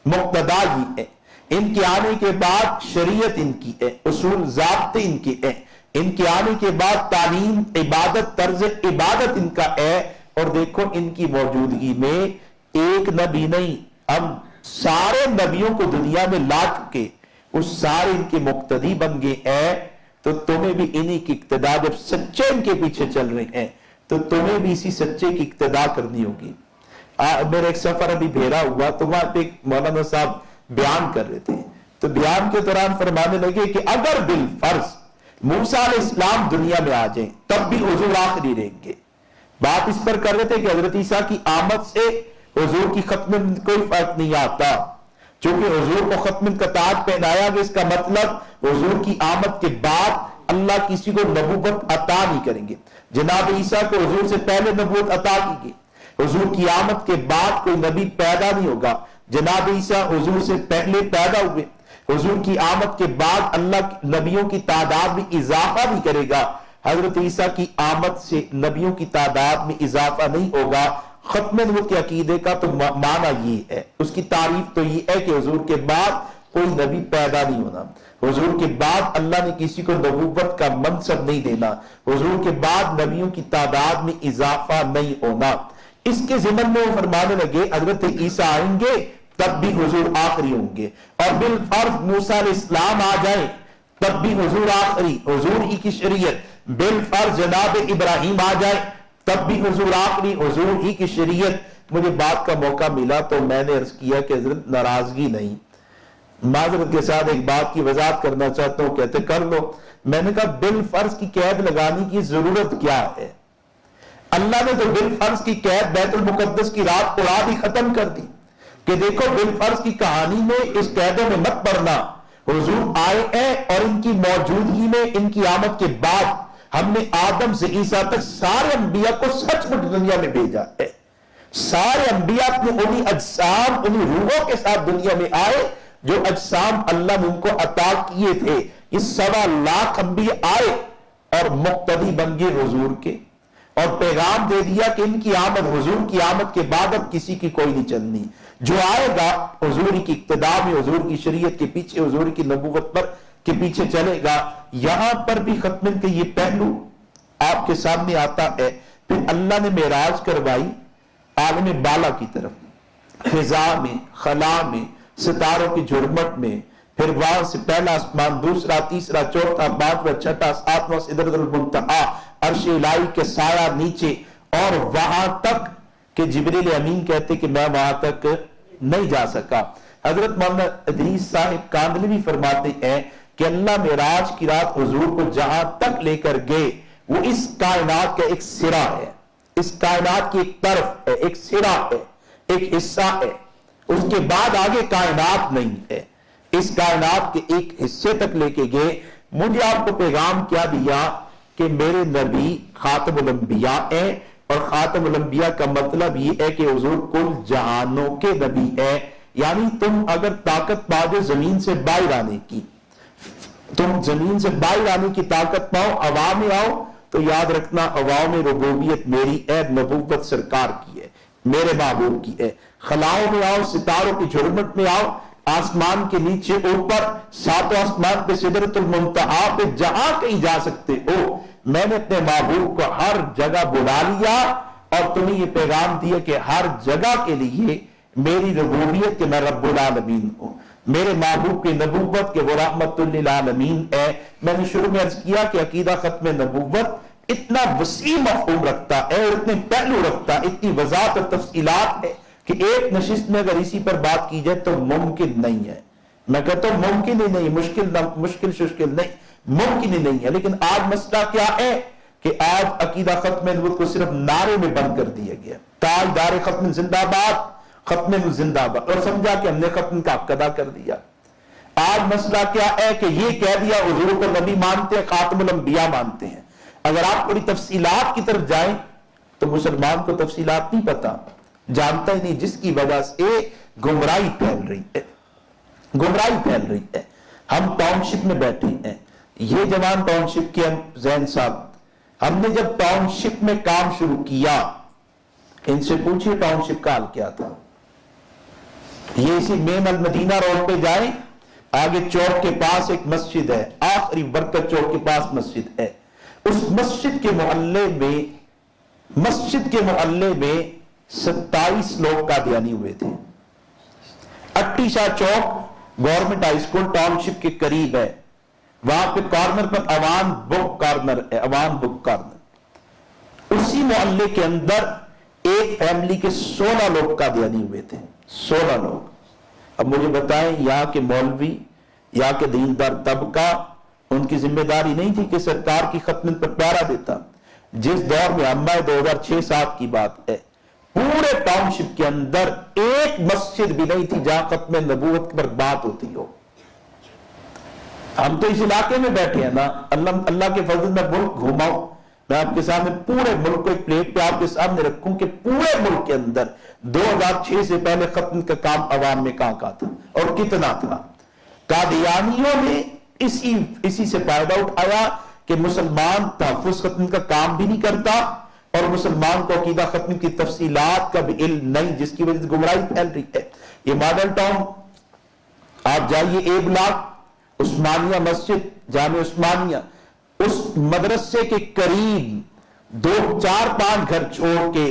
مقتدا ہی ہے، ان کے آنے کے بعد شریعت ان کی ہے، اصول ضابطے ان کے ہیں، ان کے آنے کے بعد تعلیم، عبادت، طرز عبادت ان کا ہے، اور دیکھو ان کی موجودگی میں ایک نبی نہیں، ہم سارے نبیوں کو دنیا میں لا چکے، اس سارے ان کے مقتدی بن گئے ہیں، تو تمہیں بھی انہی کی اقتداء، جب سچے ان کے پیچھے چل رہے ہیں تو تمہیں بھی اسی سچے کی اقتداء کرنی ہوگی۔ میرا ایک سفر ابھی بھیرا ہوا تو وہاں پہ ایک مولانا صاحب بیان کر رہے تھے، تو بیان کے دوران فرمانے لگے کہ اگر بالفرض موسیٰ علیہ السلام دنیا میں آ جائیں تب بھی حضور آخری رہیں گے۔ بات اس پر کر رہے تھے کہ حضرت عیسیٰ کی آمد سے حضور کی ختم میں کوئی فرق نہیں آتا، چونکہ حضور کو ختم کا تاج پہنایا گیا، اس کا مطلب حضور کی آمد کے بعد اللہ کسی کو نبوت عطا نہیں کریں گے۔ جناب عیسیٰ کو حضور سے پہلے نبوت عطا کی گئی، حضور کی آمد کے بعد کوئی نبی پیدا نہیں ہوگا، جناب عیسیٰ حضور سے پہلے پیدا ہوئے، حضور کی آمد کے بعد اللہ نبیوں کی تعداد میں اضافہ نہیں کرے گا، حضرت عیسیٰ کی آمد سے نبیوں کی تعداد میں اضافہ نہیں ہوگا۔ ختم نبوت کے عقیدے کا تو معنی یہ ہے، اس کی تعریف تو یہ ہے کہ حضور کے بعد کوئی نبی پیدا نہیں ہونا، حضور کے بعد اللہ نے کسی کو نبوت کا منصب نہیں دینا، حضور کے بعد نبیوں کی تعداد میں اضافہ نہیں ہونا۔ اس کے ضمن میں وہ فرمانے لگے حضرت عیسیٰ آئیں گے تب بھی حضور آخری ہوں گے، اور بالفرض موسیٰ علیہ السلام آ جائیں تب بھی حضور آخری، حضور ہی کی شریعت، بالفرض جناب ابراہیم آ جائیں تب بھی حضور آخری، حضور ہی کی شریعت۔ مجھے بات کا موقع ملا تو میں نے عرض کیا کہ حضرت ناراضگی نہیں، معذرت کے ساتھ ایک بات کی وضاحت کرنا چاہتا ہوں، کہتے کر لو۔ میں نے کہا بالفرض کی قید لگانے کی ضرورت کیا ہے؟ اللہ نے تو بالفرض کی قید بیت المقدس کی رات اڑا دی، ختم کر دی کہ دیکھو بالفرض کی کہانی میں اس قیدوں میں مت پڑنا، حضور آئے ہیں اور ان کی موجودگی میں، ان کی آمد کے بعد ہم نے آدم سے عیسیٰ تک سارے انبیاء کو سچ مچ دنیا میں بھیجا ہے۔ سارے انبیاء اپنے انہی اجسام، انہی روحوں کے ساتھ دنیا میں آئے جو اجسام اللہ نے ان کو عطا کیے تھے۔ یہ 1.25 لاکھ انبیاء آئے اور مقتدی بن گئے حضور کے، اور پیغام دے دیا کہ ان کی آمد، حضور کی آمد کے بعد اب کسی کی کوئی نہیں چلنی، جو آئے گا حضور کی اقتداء میں، حضور کی شریعت کے پیچھے، حضور کی نبوت پر کے پیچھے چلے گا۔ یہاں پر بھی ختم کے یہ پہلو آپ کے سامنے آتا ہے۔ پھر اللہ نے معراج کروائی عالم بالا کی طرف، فضا میں، خلا میں، ستاروں کی جھرمٹ میں، پھر وہاں سے پہلا آسمان، دوسرا، تیسرا، چوتھا، پانچواں، چھٹا، ساتواں، سدرۃ المنتہا، عرش الہی کے سایہ نیچے، اور وہاں تک کہ جبریل امین کہتے کہ میں وہاں تک نہیں جا سکا۔ حضرت مولانا ادریس صاحب کاندھلوی فرماتے ہیں کہ اللہ معراج کی رات حضور کو جہاں تک لے کر گئے وہ اس کائنات کا ایک سرا ہے، اس کائنات کی ایک طرف ہے، ایک سرا ہے، ایک حصہ ہے، اس کے بعد آگے کائنات نہیں ہے، اس کائنات کے ایک حصے تک لے کے گئے۔ مجھے آپ کو پیغام کیا دیا کہ میرے نبی خاتم الانبیاء ہیں، اور خاتم الانبیاء کا مطلب یہ ہے کہ حضور کل جہانوں کے نبی ہے۔ یعنی تم اگر طاقت پاؤ زمین سے باہر آنے کی، تم زمین سے باہر آنے کی طاقت پاؤ، عوام میں آؤ، تو یاد رکھنا عوام میں ربوبیت میری ہے، نبوت سرکار کی ہے، میرے محبوب کی ہے۔ خلاؤں میں آؤ، ستاروں کی جھرمٹ میں آؤ، آسمان کے نیچے اوپر، ساتوں آسمان پہ، سدرۃ المنتہا پہ، جہاں کہیں جا سکتے ہو، میں نے اپنے محبوب کو ہر جگہ بلا لیا، اور تمہیں یہ پیغام دیا کہ ہر جگہ کے لیے میری ربوبیت کہ میں رب العالمین ہوں، میرے محبوب کی نبوت کہ وہ رحمت للعالمین ہے۔ میں نے شروع میں عرض کیا کہ عقیدہ ختم نبوت اتنا وسیع مفہوم رکھتا ہے اور اتنے پہلو رکھتا ہے، اتنی وضاحت اور تفصیلات ہے کہ ایک نشست میں اگر اسی پر بات کی جائے تو ممکن نہیں ہے۔ میں کہتا ہوں ممکن ہی نہیں، مشکل نہیں، ممکن ہی نہیں ہے۔ لیکن آج مسئلہ کیا ہے کہ آج عقیدہ ختم نبوت کو صرف نعرے میں بند کر دیا گیا، تاجدار ختم زندہ باد، ختم زندہ باد، اور سمجھا کہ ہم نے ختم کا حق ادا کر دیا۔ آج مسئلہ کیا ہے کہ یہ کہہ دیا حضور کو نبی مانتے ہیں، خاتم الانبیاء مانتے ہیں۔ اگر آپ پوری تفصیلات کی طرف جائیں تو مسلمان کو تفصیلات نہیں پتا، جانتا ہی نہیں، جس کی وجہ سے گمراہی پھیل رہی ہے، گمراہی پھیل رہی ہے۔ ہم ٹاؤن شپ میں بیٹھے ہیں، یہ جوان ٹاؤن شپ کے زین صاحب، ہم نے جب ٹاؤن شپ میں کام شروع کیا، ان سے پوچھئے ٹاؤن شپ کا حال کیا تھا۔ یہ اسی مین المدینہ روڈ پہ جائیں، آگے چوک کے پاس ایک مسجد ہے، آخری برکت چوک کے پاس مسجد ہے، اس مسجد کے محلے میں 27 لوگ قادیانی ہوئے تھے۔ اٹی شاہ چوک گورنمنٹ ہائی سکول ٹاؤن شپ کے قریب ہے، وہاں پہ کارنر پر عوام بک کارنر ہے، عوام بک کارنر۔ اسی محلے کے اندر ایک فیملی کے 16 لوگ قادیانی ہوئے تھے، 16 لوگ۔ اب مجھے بتائیں، یہاں کے مولوی، یہاں کے دیندار طبقہ، ان کی ذمہ داری نہیں تھی کہ سرکار کی ختم پر پہرا دیتا؟ جس دور میں ہم 2006-7 کی بات ہے، پورے ٹاؤن شپ کے اندر ایک مسجد بھی نہیں تھی جہاں ختم نبوت پر بات ہوتی ہو۔ ہم تو اس علاقے میں بیٹھے ہیں نا، اللہ کے فضل میں ملک گھوماؤں، میں آپ کے سامنے پورے ملک کو ایک پلیٹ پہ آپ کے سامنے رکھوں کہ پورے ملک کے اندر 2006 سے پہلے ختم کا کام عوام میں کہاں تھا اور کتنا تھا۔ قادیانیوں نے اسی سے فائدہ اٹھایا کہ مسلمان تحفظ ختم کا کام بھی نہیں کرتا اور مسلمان کو عقیدہ ختم کی تفصیلات کا بھی علم نہیں، جس کی وجہ سے گمراہی پھیل رہی ہے۔ یہ ماڈل ٹاؤن آپ جائیے، اے بلاک، عثمانیہ مسجد، جامع عثمانیہ، اس مدرسے کے قریب 4-5 گھر چھوڑ کے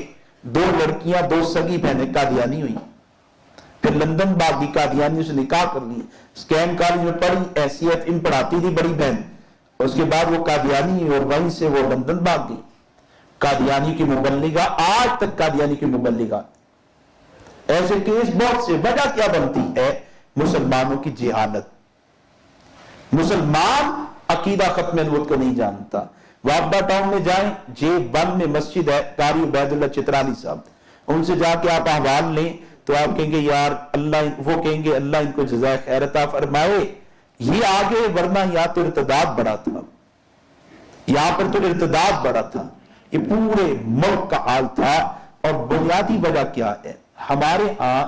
2 لڑکیاں، 2 سگی بہنیں قادیانی ہوئی، پھر لندن باغی قادیانی سے نکاح کر لی، اسکین کالج میں پڑھی، SCFM پڑھاتی تھی بڑی بہن، اس کے بعد وہ قادیانی اور وہیں سے وہ لندن بھاگ گئی۔ قادیانی کی مبلغہ، آج تک قادیانی کی مبلغہ، ایسے کیس بہت سے۔ وجہ کیا بنتی ہے؟ مسلمانوں کی جہالت۔ مسلمان عقیدہ ختم نبوت کو نہیں جانتا۔ وابڈا ٹاؤن میں جائیں، J1 میں مسجد ہے، قاری عبید اللہ چترالی صاحب، ان سے جا کے آپ احوال لیں تو آپ کہیں گے یار وہ کہیں گے اللہ ان کو جزائے خیر عطا فرمائے، یہ آگے، ورنہ یہاں تو ارتداد بڑا تھا، یہاں پر تو ارتداد بڑا تھا، یہ پورے ملک کا حال تھا۔ اور بنیادی وجہ کیا ہے؟ ہمارے ہاں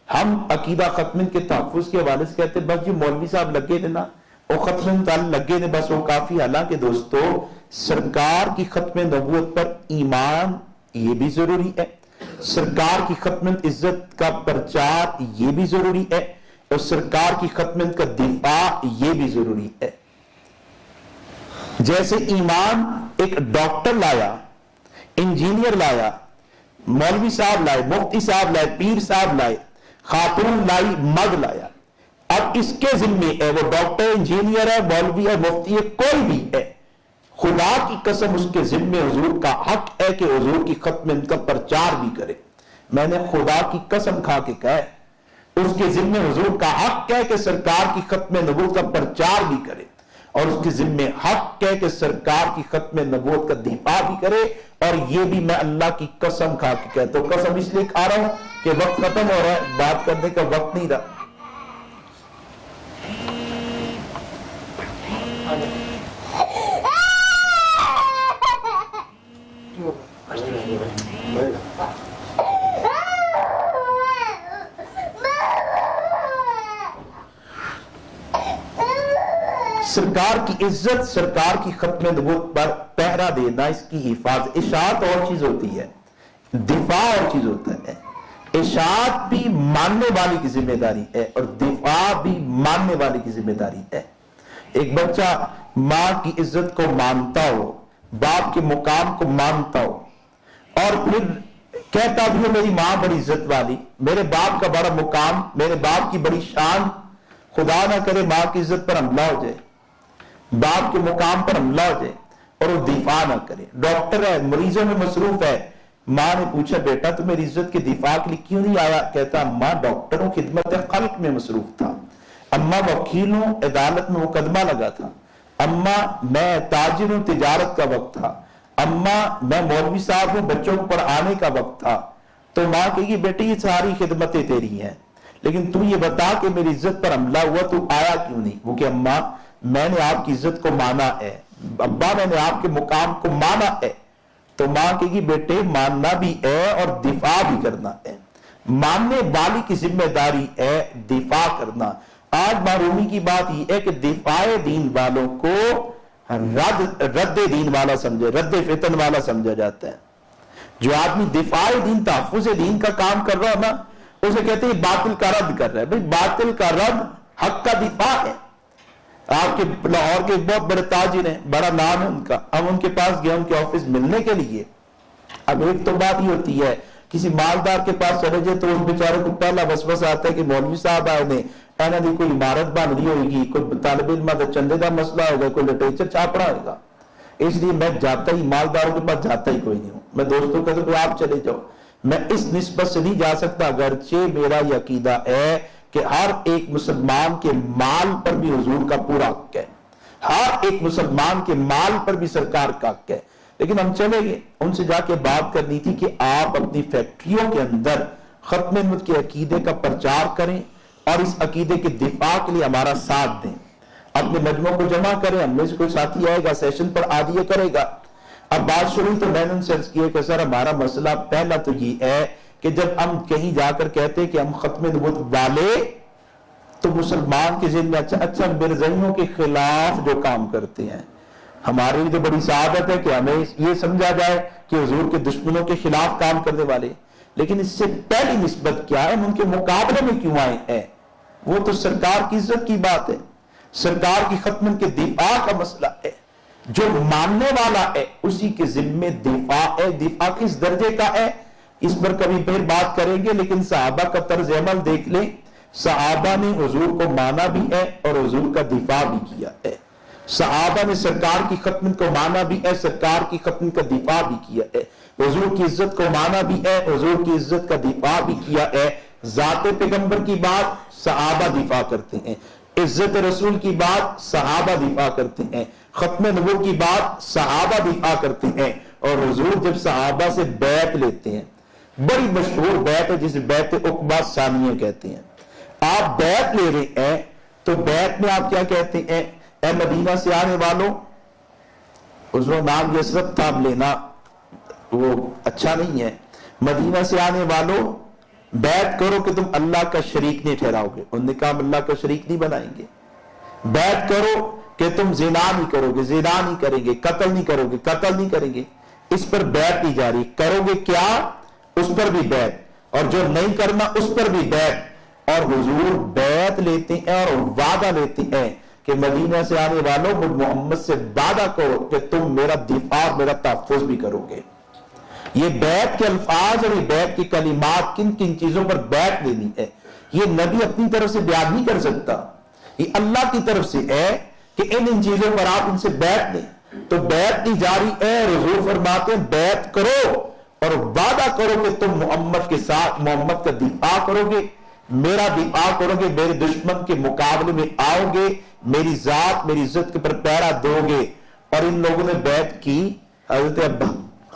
ہم عقیدہ ختم کے تحفظ کے حوالے سے کہتے ہیں بس یہ مولوی صاحب لگے تھے نا، وہ ختم لگے تھے بس وہ کافی۔ حالانکہ دوستو، سرکار کی ختم نبوت پر ایمان یہ بھی ضروری ہے، سرکار کی ختم عزت کا پرچار یہ بھی ضروری ہے، اور سرکار کی ختم کا دفاع یہ بھی ضروری ہے۔ جیسے ایمان ایک ڈاکٹر لایا، انجینئر لایا، مولوی صاحب لائے، مفتی صاحب لائے، پیر صاحب لائے، خاتون لائی، مرد لایا، اب اس کے ذمے ہے، وہ ڈاکٹر، انجینئر ہے، مولوی ہے، مفتی ہے، کوئی بھی ہے، خدا کی قسم اس کے ذمے حضور کا حق ہے کہ حضور کی ختم ان کا پرچار بھی کرے۔ میں نے خدا کی قسم کھا کے کہا ہے، اس کے ذمے حضور کا حق ہے کہ سرکار کی ختم نبوت کا پرچار بھی کرے، اور اس کے ذمے حق ہے کہ سرکار کی ختم نبوت کا دفاع بھی کرے۔ اور یہ بھی میں اللہ کی قسم کھا کے کہتا ہوں، قسم اس لیے کھا رہا ہوں کہ وقت ختم ہو رہا ہے، بات کرنے کا وقت نہیں رہا۔ سرکار کی عزت، سرکار کی ختم نبوت پر پہرا دینا، اس کی حفاظت، اشاعت اور چیز ہوتی ہے، دفاع اور چیز ہوتا ہے۔ اشاعت بھی ماننے والی کی ذمہ داری ہے اور دفاع بھی ماننے والی کی ذمہ داری ہے۔ ایک بچہ ماں کی عزت کو مانتا ہو، باپ کے مقام کو مانتا ہو، اور پھر کہتا بھی ہو میری ماں بڑی عزت والی، میرے باپ کا بڑا مقام، میرے باپ کی بڑی شان، خدا نہ کرے ماں کی عزت پر حملہ ہو جائے، باپ کے مقام پر حملہ ہو جائے اور وہ دفاع نہ کرے۔ ڈاکٹر ہے، مریضوں میں مصروف ہے، ماں نے پوچھا بیٹا تو میری عزت کے دفاع کے لیے کیوں نہیں آیا؟ کہتا اماں ڈاکٹروں خدمت خلق میں مصروف تھا، اماں وکیلوں عدالت میں مقدمہ لگا تھا، اماں میں تاجر ہوں تجارت کا وقت تھا، اماں میں مولوی صاحب ہوں بچوں کو پڑھانے کا وقت تھا۔ تو ماں کہے گی بیٹی یہ ساری خدمتیں تیری ہیں، لیکن تو یہ بتا کہ میری عزت پر حملہ ہوا تو آیا کیوں نہیں؟ وہ کہ اماں میں نے آپ کی عزت کو مانا ہے، ابا میں نے آپ کے مقام کو مانا ہے۔ تو ماں کہے گی بیٹے ماننا بھی ہے اور دفاع بھی کرنا ہے، ماننے والی کی ذمہ داری ہے دفاع کرنا۔ آج محرومی کی بات یہ ہے کہ دفاع دین والوں کو رد دین والا سمجھے، رد فتن والا سمجھا جاتا ہے۔ جو آدمی دفاع دین، تحفظ دین کا کام کر رہا ہے نا، اسے کہتے ہیں باطل کا رد کر رہا ہے۔ بھئی باطل کا رد حق کا دفاع ہے. آپ کے لاہور کے ایک بہت بڑے تاجر ہیں, بڑا نام ہے ان کا, ہم ان کے پاس گئے ان کے آفس ملنے کے لیے. اب ایک تو بات یہ ہوتی ہے کسی مالدار کے پاس چلے جائے تو اس بیچارے کو پہلا وسوسہ آتا ہے کہ مولوی صاحب آئے نے, اینا دی کوئی عمارت بن رہی ہوئے گی, کوئی طالب علم کا چندے کا مسئلہ ہوگا, کوئی لٹریچر چھاپنا ہوگا. اس لیے میں جاتا ہی مالداروں کے پاس جاتا ہی کوئی نہیں ہوں. میں دوستوں کہتا ہوں کہ آپ چلے جاؤ, میں اس نسبت سے نہیں جا سکتا, اگرچہ میرا یہ عقیدہ ہے کہ ہر ایک مسلمان کے مال پر بھی حضور کا پورا حق ہے, ہر ایک مسلمان کے مال پر بھی سرکار کا حق ہے. لیکن ہم چلے گئے, ان سے جا کے بات کرنی تھی کہ آپ اپنی فیکٹریوں کے اندر ختم نبوت کے عقیدے کا پرچار کریں اور اس عقیدے کے دفاع کے لیے ہمارا ساتھ دیں. اپنے مجموعوں کو جمع کریں, ہم میں سے کوئی ساتھی آئے گا سیشن پر آدھی کرے گا. اب بات شروع تو میں نے ان سے عرض کیا کہ سر ہمارا مسئلہ پہلا تو یہ ہے کہ جب ہم کہیں جا کر کہتے ہیں کہ ہم ختم نبوت والے, تو مسلمان کے ذہن میں اچھا مرزائیوں کے خلاف جو کام کرتے ہیں, ہمارے لیے تو بڑی سعادت ہے کہ ہمیں یہ سمجھا جائے کہ حضور کے دشمنوں کے خلاف کام کرنے والے. لیکن اس سے پہلی نسبت کیا ہے, ہم ان کے مقابلے میں کیوں آئے ہیں؟ وہ تو سرکار کی عزت کی بات ہے, سرکار کی ختم کے دفاع کا مسئلہ ہے. جو ماننے والا ہے اسی کے ذمے دفاع ہے. دفاع کس درجے کا ہے اس پر کبھی پھر بات کریں گے, لیکن صحابہ کا طرز عمل دیکھ لیں. صحابہ نے حضور کو مانا بھی ہے اور حضور کا دفاع بھی کیا ہے. صحابہ نے سرکار کی ختم کو مانا بھی ہے, سرکار کی ختم کا دفاع بھی کیا ہے. حضور کی عزت کو مانا بھی ہے, حضور کی عزت کا دفاع بھی کیا ہے. ذات پیغمبر کی بات صحابہ دفاع کرتے ہیں, عزت رسول کی بات صحابہ دفاع کرتے ہیں, ختم نبوت کی بات صحابہ دفاع کرتے ہیں. اور حضور جب صحابہ سے بیعت لیتے ہیں, بڑی مشہور بیعت ہے جسے بیعت عقبہ ثانیہ کہتے ہیں, آپ بیعت لے رہے ہیں تو بیعت میں آپ کیا کہتے ہیں؟ اے مدینہ سے آنے والوں, اس میں نام یسرب تھا, لینا وہ اچھا نہیں ہے. مدینہ سے آنے والوں بیعت کرو کہ تم اللہ کا شریک نہیں ٹھہراؤ گے. انہوں نے کہا ہم اللہ کا شریک نہیں بنائیں گے. بیعت کرو کہ تم زنا نہیں کرو گے, زنا نہیں کریں گے. قتل نہیں کرو گے, قتل نہیں کریں گے. اس پر بیعت نہیں جاری. کرو گے کیا, اس پر بھی بیعت, اور جو نہیں کرنا اس پر بھی بیعت. اور حضور بیعت لیتے ہیں اور وعدہ لیتے ہیں کہ مدینہ سے آنے والوں مجھ محمد سے وعدہ کرو کہ تم میرا دفاع میرا تحفظ بھی کرو گے. یہ بیعت کے الفاظ اور یہ بیعت کی کلمات کن کن چیزوں پر بیعت لینی ہے, یہ نبی اپنی طرف سے بیان نہیں کر سکتا, یہ اللہ کی طرف سے ہے کہ ان چیزوں پر آپ ان سے بیعت لیں. تو بیعت نہیں جاری ہے. حضور فرماتے ہیں بیعت کرو اور وعدہ کرو کہ تم محمد کے ساتھ محمد کا دفاع کرو گے, میرا دفاع کرو گے, میرے دشمن کے مقابلے میں آؤ گے, میری ذات میری عزت کے پر پہرا دو گے. اور ان لوگوں نے بیعت کی.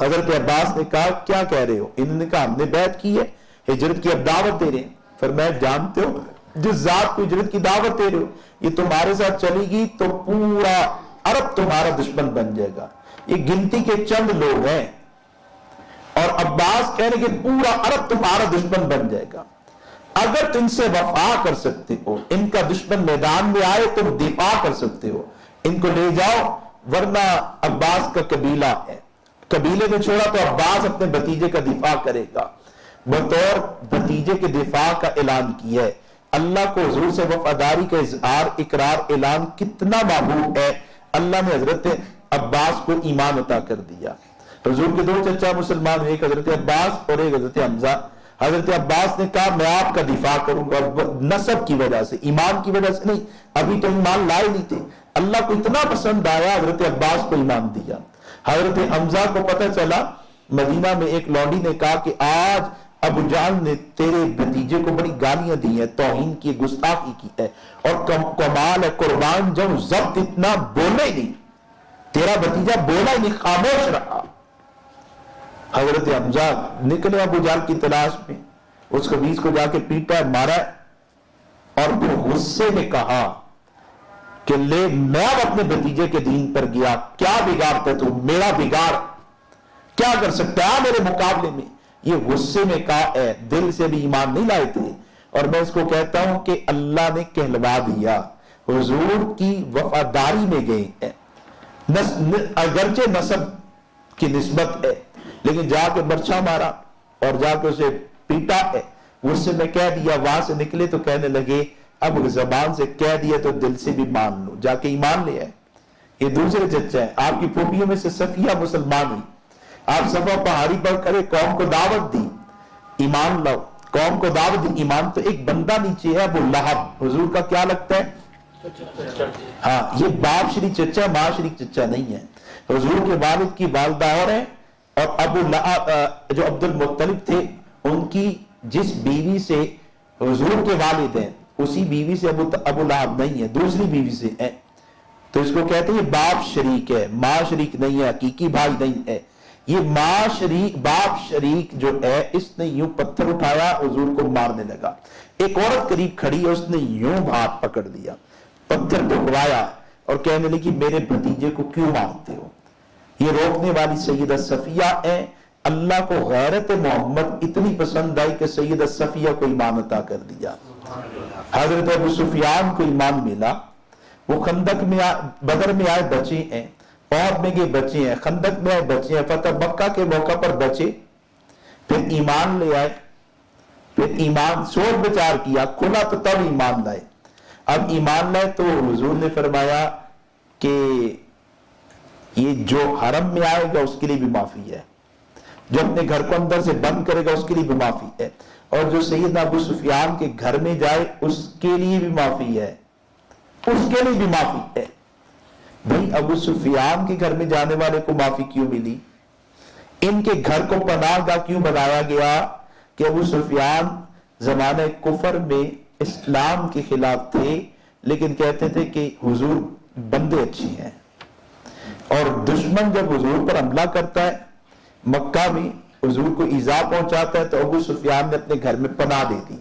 حضرت عباس نے کہا کیا کہہ رہے ہو؟ انہوں نے کہا ہم نے بیعت کی ہے, ہجرت کی اب دعوت دے رہے ہیں. فرمایا جانتے ہو جس ذات کو ہجرت کی دعوت دے رہے ہو یہ تمہارے ساتھ چلے گی تو پورا عرب تمہارا دشمن بن جائے گا. یہ گنتی کے چند لوگ ہیں اور عباس کہہ رہے کہ پورا عرب تمہارا دشمن بن جائے گا. اگر تم سے وفا کر سکتے ہو, ان کا دشمن میدان میں آئے تم دفاع کر سکتے ہو, ان کو لے جاؤ, ورنہ عباس کا قبیلہ ہے, قبیلے میں چھوڑا تو عباس اپنے بھتیجے کا دفاع کرے گا. بطور بھتیجے کے دفاع کا اعلان کیا ہے. اللہ کو حضور سے وفاداری کا اظہار اقرار اعلان کتنا محبوب ہے. اللہ نے حضرت عباس کو ایمان عطا کر دیا. حضور کے دو چچا مسلمان, ایک حضرت عباس اور ایک حضرت حمزہ. حضرت عباس نے کہا میں آپ کا دفاع کروں گا, نسب کی وجہ سے, ایمان کی وجہ سے نہیں, ابھی تو ایمان لائے نہیں تھے. اللہ کو اتنا پسند آیا حضرت عباس کو ایمان دیا. حضرت حمزہ کو پتہ چلا, مدینہ میں ایک لونڈی نے کہا کہ آج ابو جہل نے تیرے بھتیجے کو بڑی گالیاں دی ہیں, توہین کی, گستاخی کی ہے, اور کمال ہے قربان جب ضبط اتنا بولے نہیں, تیرا بھتیجا بولا ہی نہیں, خاموش رہا. حضرت حمزہ نکلے ابو جہل کی تلاش میں, اس خبیث کو جا کے پیٹا, مارا, اور پھر غصے میں کہا کہ لے میں اب اپنے بھتیجے کے دین پر گیا, کیا بگاڑتا تو میرا بگاڑ کیا کر سکتا ہے میرے مقابلے میں. یہ غصے میں کہا ہے, دل سے بھی ایمان نہیں لائے تھے. اور میں اس کو کہتا ہوں کہ اللہ نے کہلوا دیا, حضور کی وفاداری میں گئے ہیں. اگرچہ نسب کی نسبت ہے لیکن جا کے برچھا مارا اور جا کے اسے پیٹا ہے. غصے میں کہہ دیا, وہاں سے نکلے تو کہنے لگے اب زبان سے کہہ دیا تو دل سے بھی مان لو، جا کے ایمان لے آئے۔ یہ دوسرے چچا ہے، آپ کی پھوپھیوں میں سے صفیہ مسلمان ہوئی، آپ صفا پہاڑی پر کھڑے قوم کو دعوت دی ایمان لاؤ، قوم کو دعوت دی ایمان، تو ایک بندہ نیچے ہے ابو لہب، حضور کا کیا لگتا ہے؟ ہاں، یہ باپ شریک چچا ماں شریک چچا نہیں ہے، حضور کے والد کی والدہ اور ہے، اور ابو لہب جو عبد المطلب تھے ان کی جس بیوی سے حضور کے والد ہیں اسی بیوی سے ابو لہب نہیں ہے، دوسری بیوی سے ہے، تو اس کو کہتے ہیں یہ باپ شریک ہے، ماں شریک نہیں ہے، حقیقی بھائی نہیں ہے۔ یہ ماں شریک باپ شریک جو ہے، اس نے یوں پتھر اٹھایا حضور کو مارنے لگا، ایک عورت قریب کھڑی ہے، اس نے یوں ہاتھ پکڑ دیا، پتھر ٹکرایا اور کہنے لگی میرے بھتیجے کو کیوں مارتے ہو؟ یہ روکنے والی سیدہ صفیہ ہے۔ اللہ کو غیرت محمد اتنی پسند آئی کہ سیدہ صفیہ کو ایمان عطا کر دیا۔ حضرت ابو سفیان کو ایمان ملا، وہ خندق میں بدر میں آئے بچے ہیں، احد میں گئے بچے ہیں، خندق میں آئے بچے ہیں، فتح مکہ کے موقع پر بچے، پھر ایمان لے آئے، پھر ایمان سوچ بچار کیا، کھلا تو تب ایمان لائے۔ اب ایمان لائے تو حضور نے فرمایا کہ یہ جو حرم میں آئے گا اس کے لیے بھی معافی ہے، جو اپنے گھر کو اندر سے بند کرے گا اس کے لیے بھی معافی ہے، اور جو سیدنا ابو سفیان کے گھر میں جائے اس کے لیے بھی معافی ہے، اس کے لیے بھی معافی ہے۔ بھئی ابو سفیان کے گھر میں جانے والے کو معافی کیوں ملی؟ ان کے گھر کو پناہ گاہ کیوں بنایا گیا؟ کہ ابو سفیان زمانہ کفر میں اسلام کے خلاف تھے، لیکن کہتے تھے کہ حضور بندے اچھی ہیں، اور دشمن جب حضور پر حملہ کرتا ہے مکہ میں حضور کو ایذا پہنچاتا ہے تو ابو سفیان نے اپنے گھر میں پناہ دے دی۔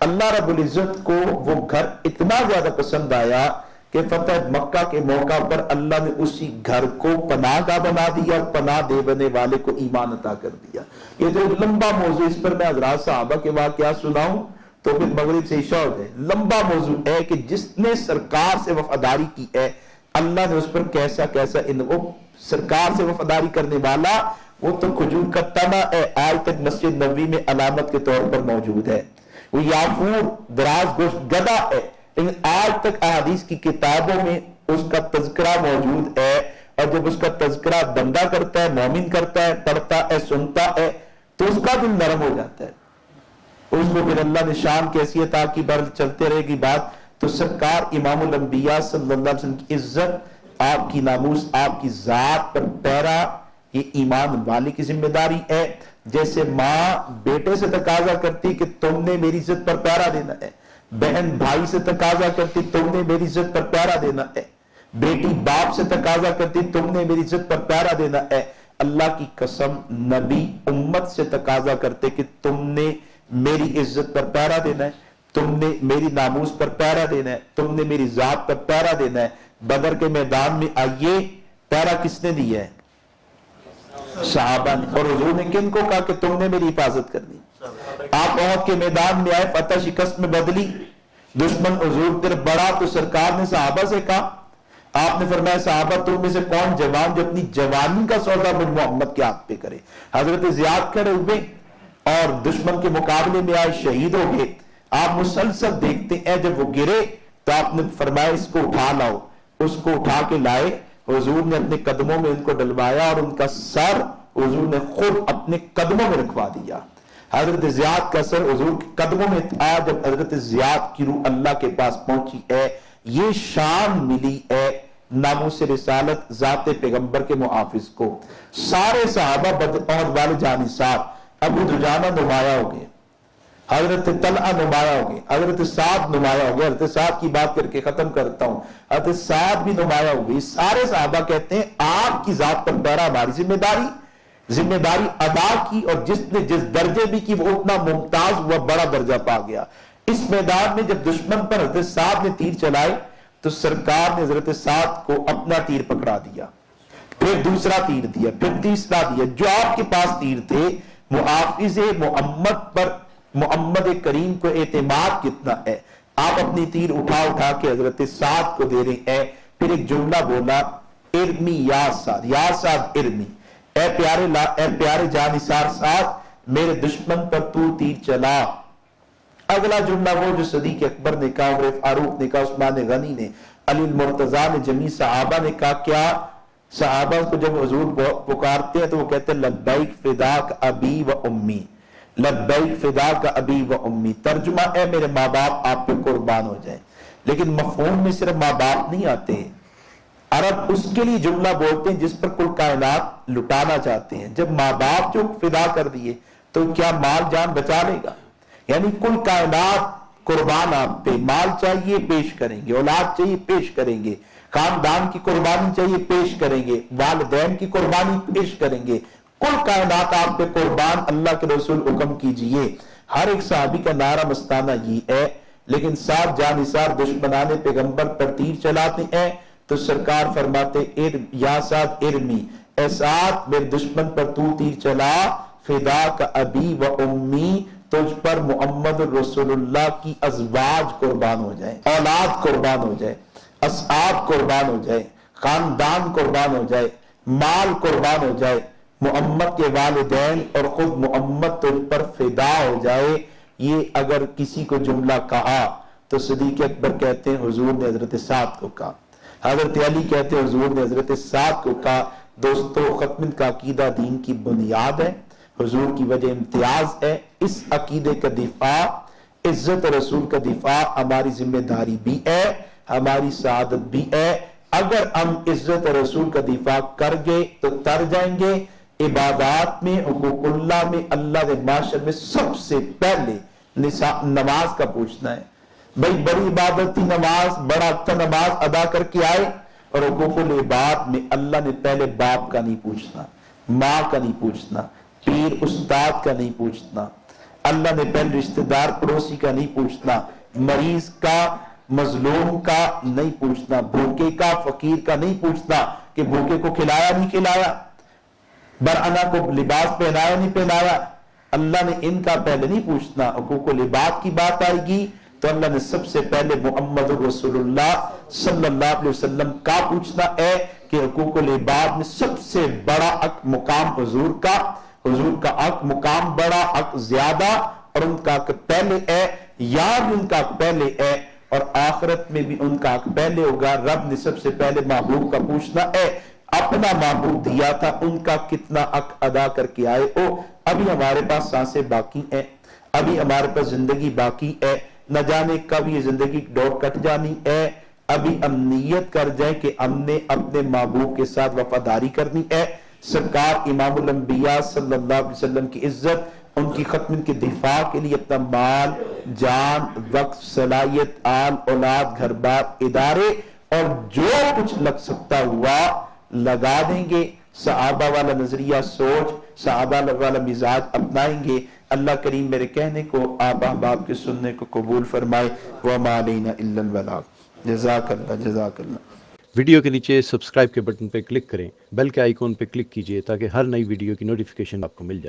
اللہ رب العزت کو وہ گھر اتنا زیادہ پسند آیا کہ فتح مکہ کے موقع پر اللہ نے اسی گھر کو پناہ گاہ بنا دیا اور پناہ دے بنے والے کو ایمان عطا کر دیا۔ یہ جو لمبا موضوع، اس پر میں حضرات صحابہ کے واقعات سناؤں تو پھر مغرب سے عشاء ہو جائے۔ لمبا موضوع ہے کہ جس نے سرکار سے وفاداری کی ہے اللہ نے اس پر کیسا کیسا وہ سرکار سے وفاداری کرنے والا وہ تو کھجور کا تنا ہے، آج تک مسجد نبوی میں علامت کے طور پر موجود ہے۔ وہ یافور دراز گوشت گدھا ہے، لیکن آج تک احادیث کی کتابوں میں اس کا تذکرہ موجود ہے، اور جب اس کا تذکرہ بندہ کرتا ہے، مومن کرتا ہے، پڑھتا ہے، سنتا ہے تو اس کا دل نرم ہو جاتا ہے، اس کو پھر اللہ نے شان کی حیثیت آپ کی بر چلتے رہے گی بات۔ تو سرکار امام الانبیاء صلی اللہ علیہ وسلم کی عزت، آپ کی ناموس، آپ کی ذات پر پیرا، یہ ایمان والی کی ذمہ داری ہے۔ جیسے ماں بیٹے سے تقاضا کرتی کہ تم نے میری عزت پر پیرا دینا ہے، بہن بھائی سے تقاضا کرتی تم نے میری عزت پر پیرا دینا ہے، بیٹی باپ سے تقاضا کرتی تم نے میری عزت پر پیرا دینا ہے، اللہ کی قسم نبی امت سے تقاضا کرتے کہ تم نے میری عزت پر پیرا دینا ہے، تم نے میری ناموس پر پیرا دینا ہے، تم نے میری ذات پر پیرا دینا ہے۔ بدر کے میدان میں آئیے، پیرا کس نے دیا ہے؟ صحابہ نے۔ اور حضور نے کن کو کہا کہ تم نے میری حفاظت کرنی؟ آپ احد کے میدان میں آئے، فتح شکست میں بدلی، دشمن حضور طرف بڑھا تو سرکار نے صحابہ سے کہا، آپ نے فرمایا صحابہ تم میں سے کون جوان جو اپنی جوانی کا سودا مجھ محمد کے ہاتھ پہ کرے؟ حضرت زیاد کھڑے ہوئے اور دشمن کے مقابلے میں آئے، شہید ہو گئے۔ آپ مسلسل دیکھتے ہیں جب وہ گرے تو آپ نے فرمایا اس کو اٹھا لاؤ، اس کو اٹھا کے لائے، حضور نے اپنے قدموں میں ان کو ڈلوایا اور ان کا سر حضور نے خود اپنے قدموں میں رکھوا دیا۔ حضرت زیاد کا سر حضور کے قدموں میں تھا۔ جب حضرت زیاد کی روح اللہ کے پاس پہنچی ہے، یہ شان ملی ہے ناموس رسالت ذات پیغمبر کے محافظ کو۔ سارے صحابہ بدر احد والے جانثار، ابو دجانہ نمایاں ہو گئے، حضرت طلحہ نمایاں ہو گئے، حضرت سعد نمایاں ہو گئے۔ حضرت سعد کی بات کر کے ختم کرتا ہوں، حضرت سعد بھی نمایاں ہو گئی۔ سارے صحابہ کہتے ہیں آپ کی ذات پر پیرا ہماری ذمہ داری ادا کی، اور جس نے جس درجے بھی کی وہ اتنا ممتاز ہوا، بڑا درجہ پا گیا۔ اس میدان میں جب دشمن پر حضرت سعد نے تیر چلائے تو سرکار نے حضرت سعد کو اپنا تیر پکڑا دیا، پھر دوسرا تیر دیا، پھر تیسرا دیا۔ جو آپ کے پاس تیر تھے، محافظ محمد پر محمد کریم کو اعتماد کتنا ہے، آپ اپنی تیر اٹھا کے حضرت سعد کو دے رہے ہیں۔ پھر ایک جملہ بولا، ارمی یا سعد، یا سعد ارمی، اے پیارے جانثار سعد، میرے دشمن پر تو تیر چلا اگلا جملہ وہ جو صدیق اکبر نے کہا، عمر فاروق نے کہا، عثمان غنی نے، علی المرتضیٰ نے، جمیع صحابہ نے کہا کیا؟ صحابہ کو جب حضور پکارتے ہیں تو وہ کہتے ہیں لبیک فداک ابی و امی، لبیک فداک ابی و امی، ترجمہ ہے میرے ماں باپ آپ پہ قربان ہو جائیں۔ لیکن مفہوم میں صرف ماں باپ نہیں آتے ہیں، عرب اس کے لیے جملہ بولتے ہیں جس پر کل کائنات لٹانا چاہتے ہیں۔ جب ماں باپ جو فدا کر دیے تو کیا مال جان بچا لے گا؟ یعنی کل کائنات قربان آپ پہ، مال چاہیے پیش کریں گے، اولاد چاہیے پیش کریں گے، خاندان کی قربانی چاہیے پیش کریں گے، والدین کی قربانی پیش کریں گے، کل کائنات آپ پہ قربان، اللہ کے رسول حکم کیجئے۔ ہر ایک صحابی کا نعرہ مستانہ یہ ہے، لیکن ساتھ جانثار دشمنان پیغمبر پر تیر چلاتے ہیں تو سرکار فرماتے یا ساتھ ارمی، اے ساتھ میرے دشمن پر تو تیر چلا، فدا کا ابی و امی، تجھ پر محمد رسول اللہ کی ازواج قربان ہو جائیں، اولاد قربان ہو جائے، اصحاب قربان ہو جائے، خاندان قربان ہو جائے، مال قربان ہو جائے، محمد کے والدین اور خود محمد تجھ پر فدا ہو جائے۔ یہ اگر کسی کو جملہ کہا تو صدیق اکبر کہتے ہیں حضور نے حضرت سعد کو کہا، حضرت علی کہتے ہیں حضور نے حضرت سعد کو کہا۔ دوستو، ختم کا عقیدہ دین کی بنیاد ہے، حضور کی وجہ امتیاز ہے۔ اس عقیدے کا دفاع، عزت رسول کا دفاع ہماری ذمہ داری بھی ہے، ہماری سعادت بھی ہے۔ اگر ہم عزت رسول کا دفاع کر گئے تو تر جائیں گے۔ عبادات میں، حقوق اللہ میں، اللہ کے معاشر میں سب سے پہلے نماز کا پوچھنا ہے۔ بھئی بڑی عبادت تھی نماز، بڑا اچھا نماز ادا کر کے آئے، اور حقوق العباد میں اللہ نے پہلے باپ کا نہیں پوچھنا، ماں کا نہیں پوچھنا، پیر استاد کا نہیں پوچھنا، اللہ نے پہلے رشتہ دار پڑوسی کا نہیں پوچھنا، مریض کا، مظلوم کا نہیں پوچھنا، بھوکے کا، فقیر کا نہیں پوچھنا کہ بھوکے کو کھلایا نہیں کھلایا، برہنہ کو لباس پہنایا نہیں پہنایا۔ اللہ نے ان کا پہلے نہیں پوچھنا۔ حقوق العباد کی بات آئے گی تو اللہ نے سب سے پہلے محمد رسول اللہ صلی اللہ علیہ وسلم کا پوچھنا ہے کہ حقوق العباد میں سب سے بڑا حق مقام حضور کا، حضور کا حق مقام بڑا، حق زیادہ، اور ان کا حق پہلے ہے، یہاں بھی ان کا حق پہلے ہے، اور آخرت میں بھی ان کا حق پہلے ہوگا۔ رب نے سب سے پہلے محبوب کا پوچھنا ہے، اپنا محبوب دیا تھا، ان کا کتنا حق ادا کر کے آئے ہو۔ ابھی ہمارے پاس سانسیں باقی ہیں، ابھی ہمارے پاس زندگی باقی ہے، نہ جانے کب یہ زندگی ڈور کٹ جانی ہے۔ ابھی ہم نیت کر جائیں کہ ہم نے اپنے محبوب کے ساتھ وفاداری کرنی ہے۔ سرکار امام الانبیاء صلی اللہ علیہ وسلم کی عزت، ان کی ختم کے دفاع کے لیے اپنا مال، جان، وقت، صلاحیت، آل، اولاد، گھر بار، ادارے اور جو کچھ لگ سکتا ہوا لگا دیں گے۔ صحابہ والا نظریہ سوچ، صحابہ والا مزاج اپنائیں گے۔ اللہ کریم میرے کہنے کو، آپ احباب کے سننے کو قبول فرمائے۔ وَمَا عَلَيْنَا إِلَّا الْبَلَاغُ۔ جزاک اللہ، جزاک اللہ۔ ویڈیو کے نیچے سبسکرائب کے بٹن پہ کلک کریں، بیل کے آئیکن پہ کلک کیجئے تاکہ ہر نئی ویڈیو کی نوٹیفیکیشن آپ کو مل جائے۔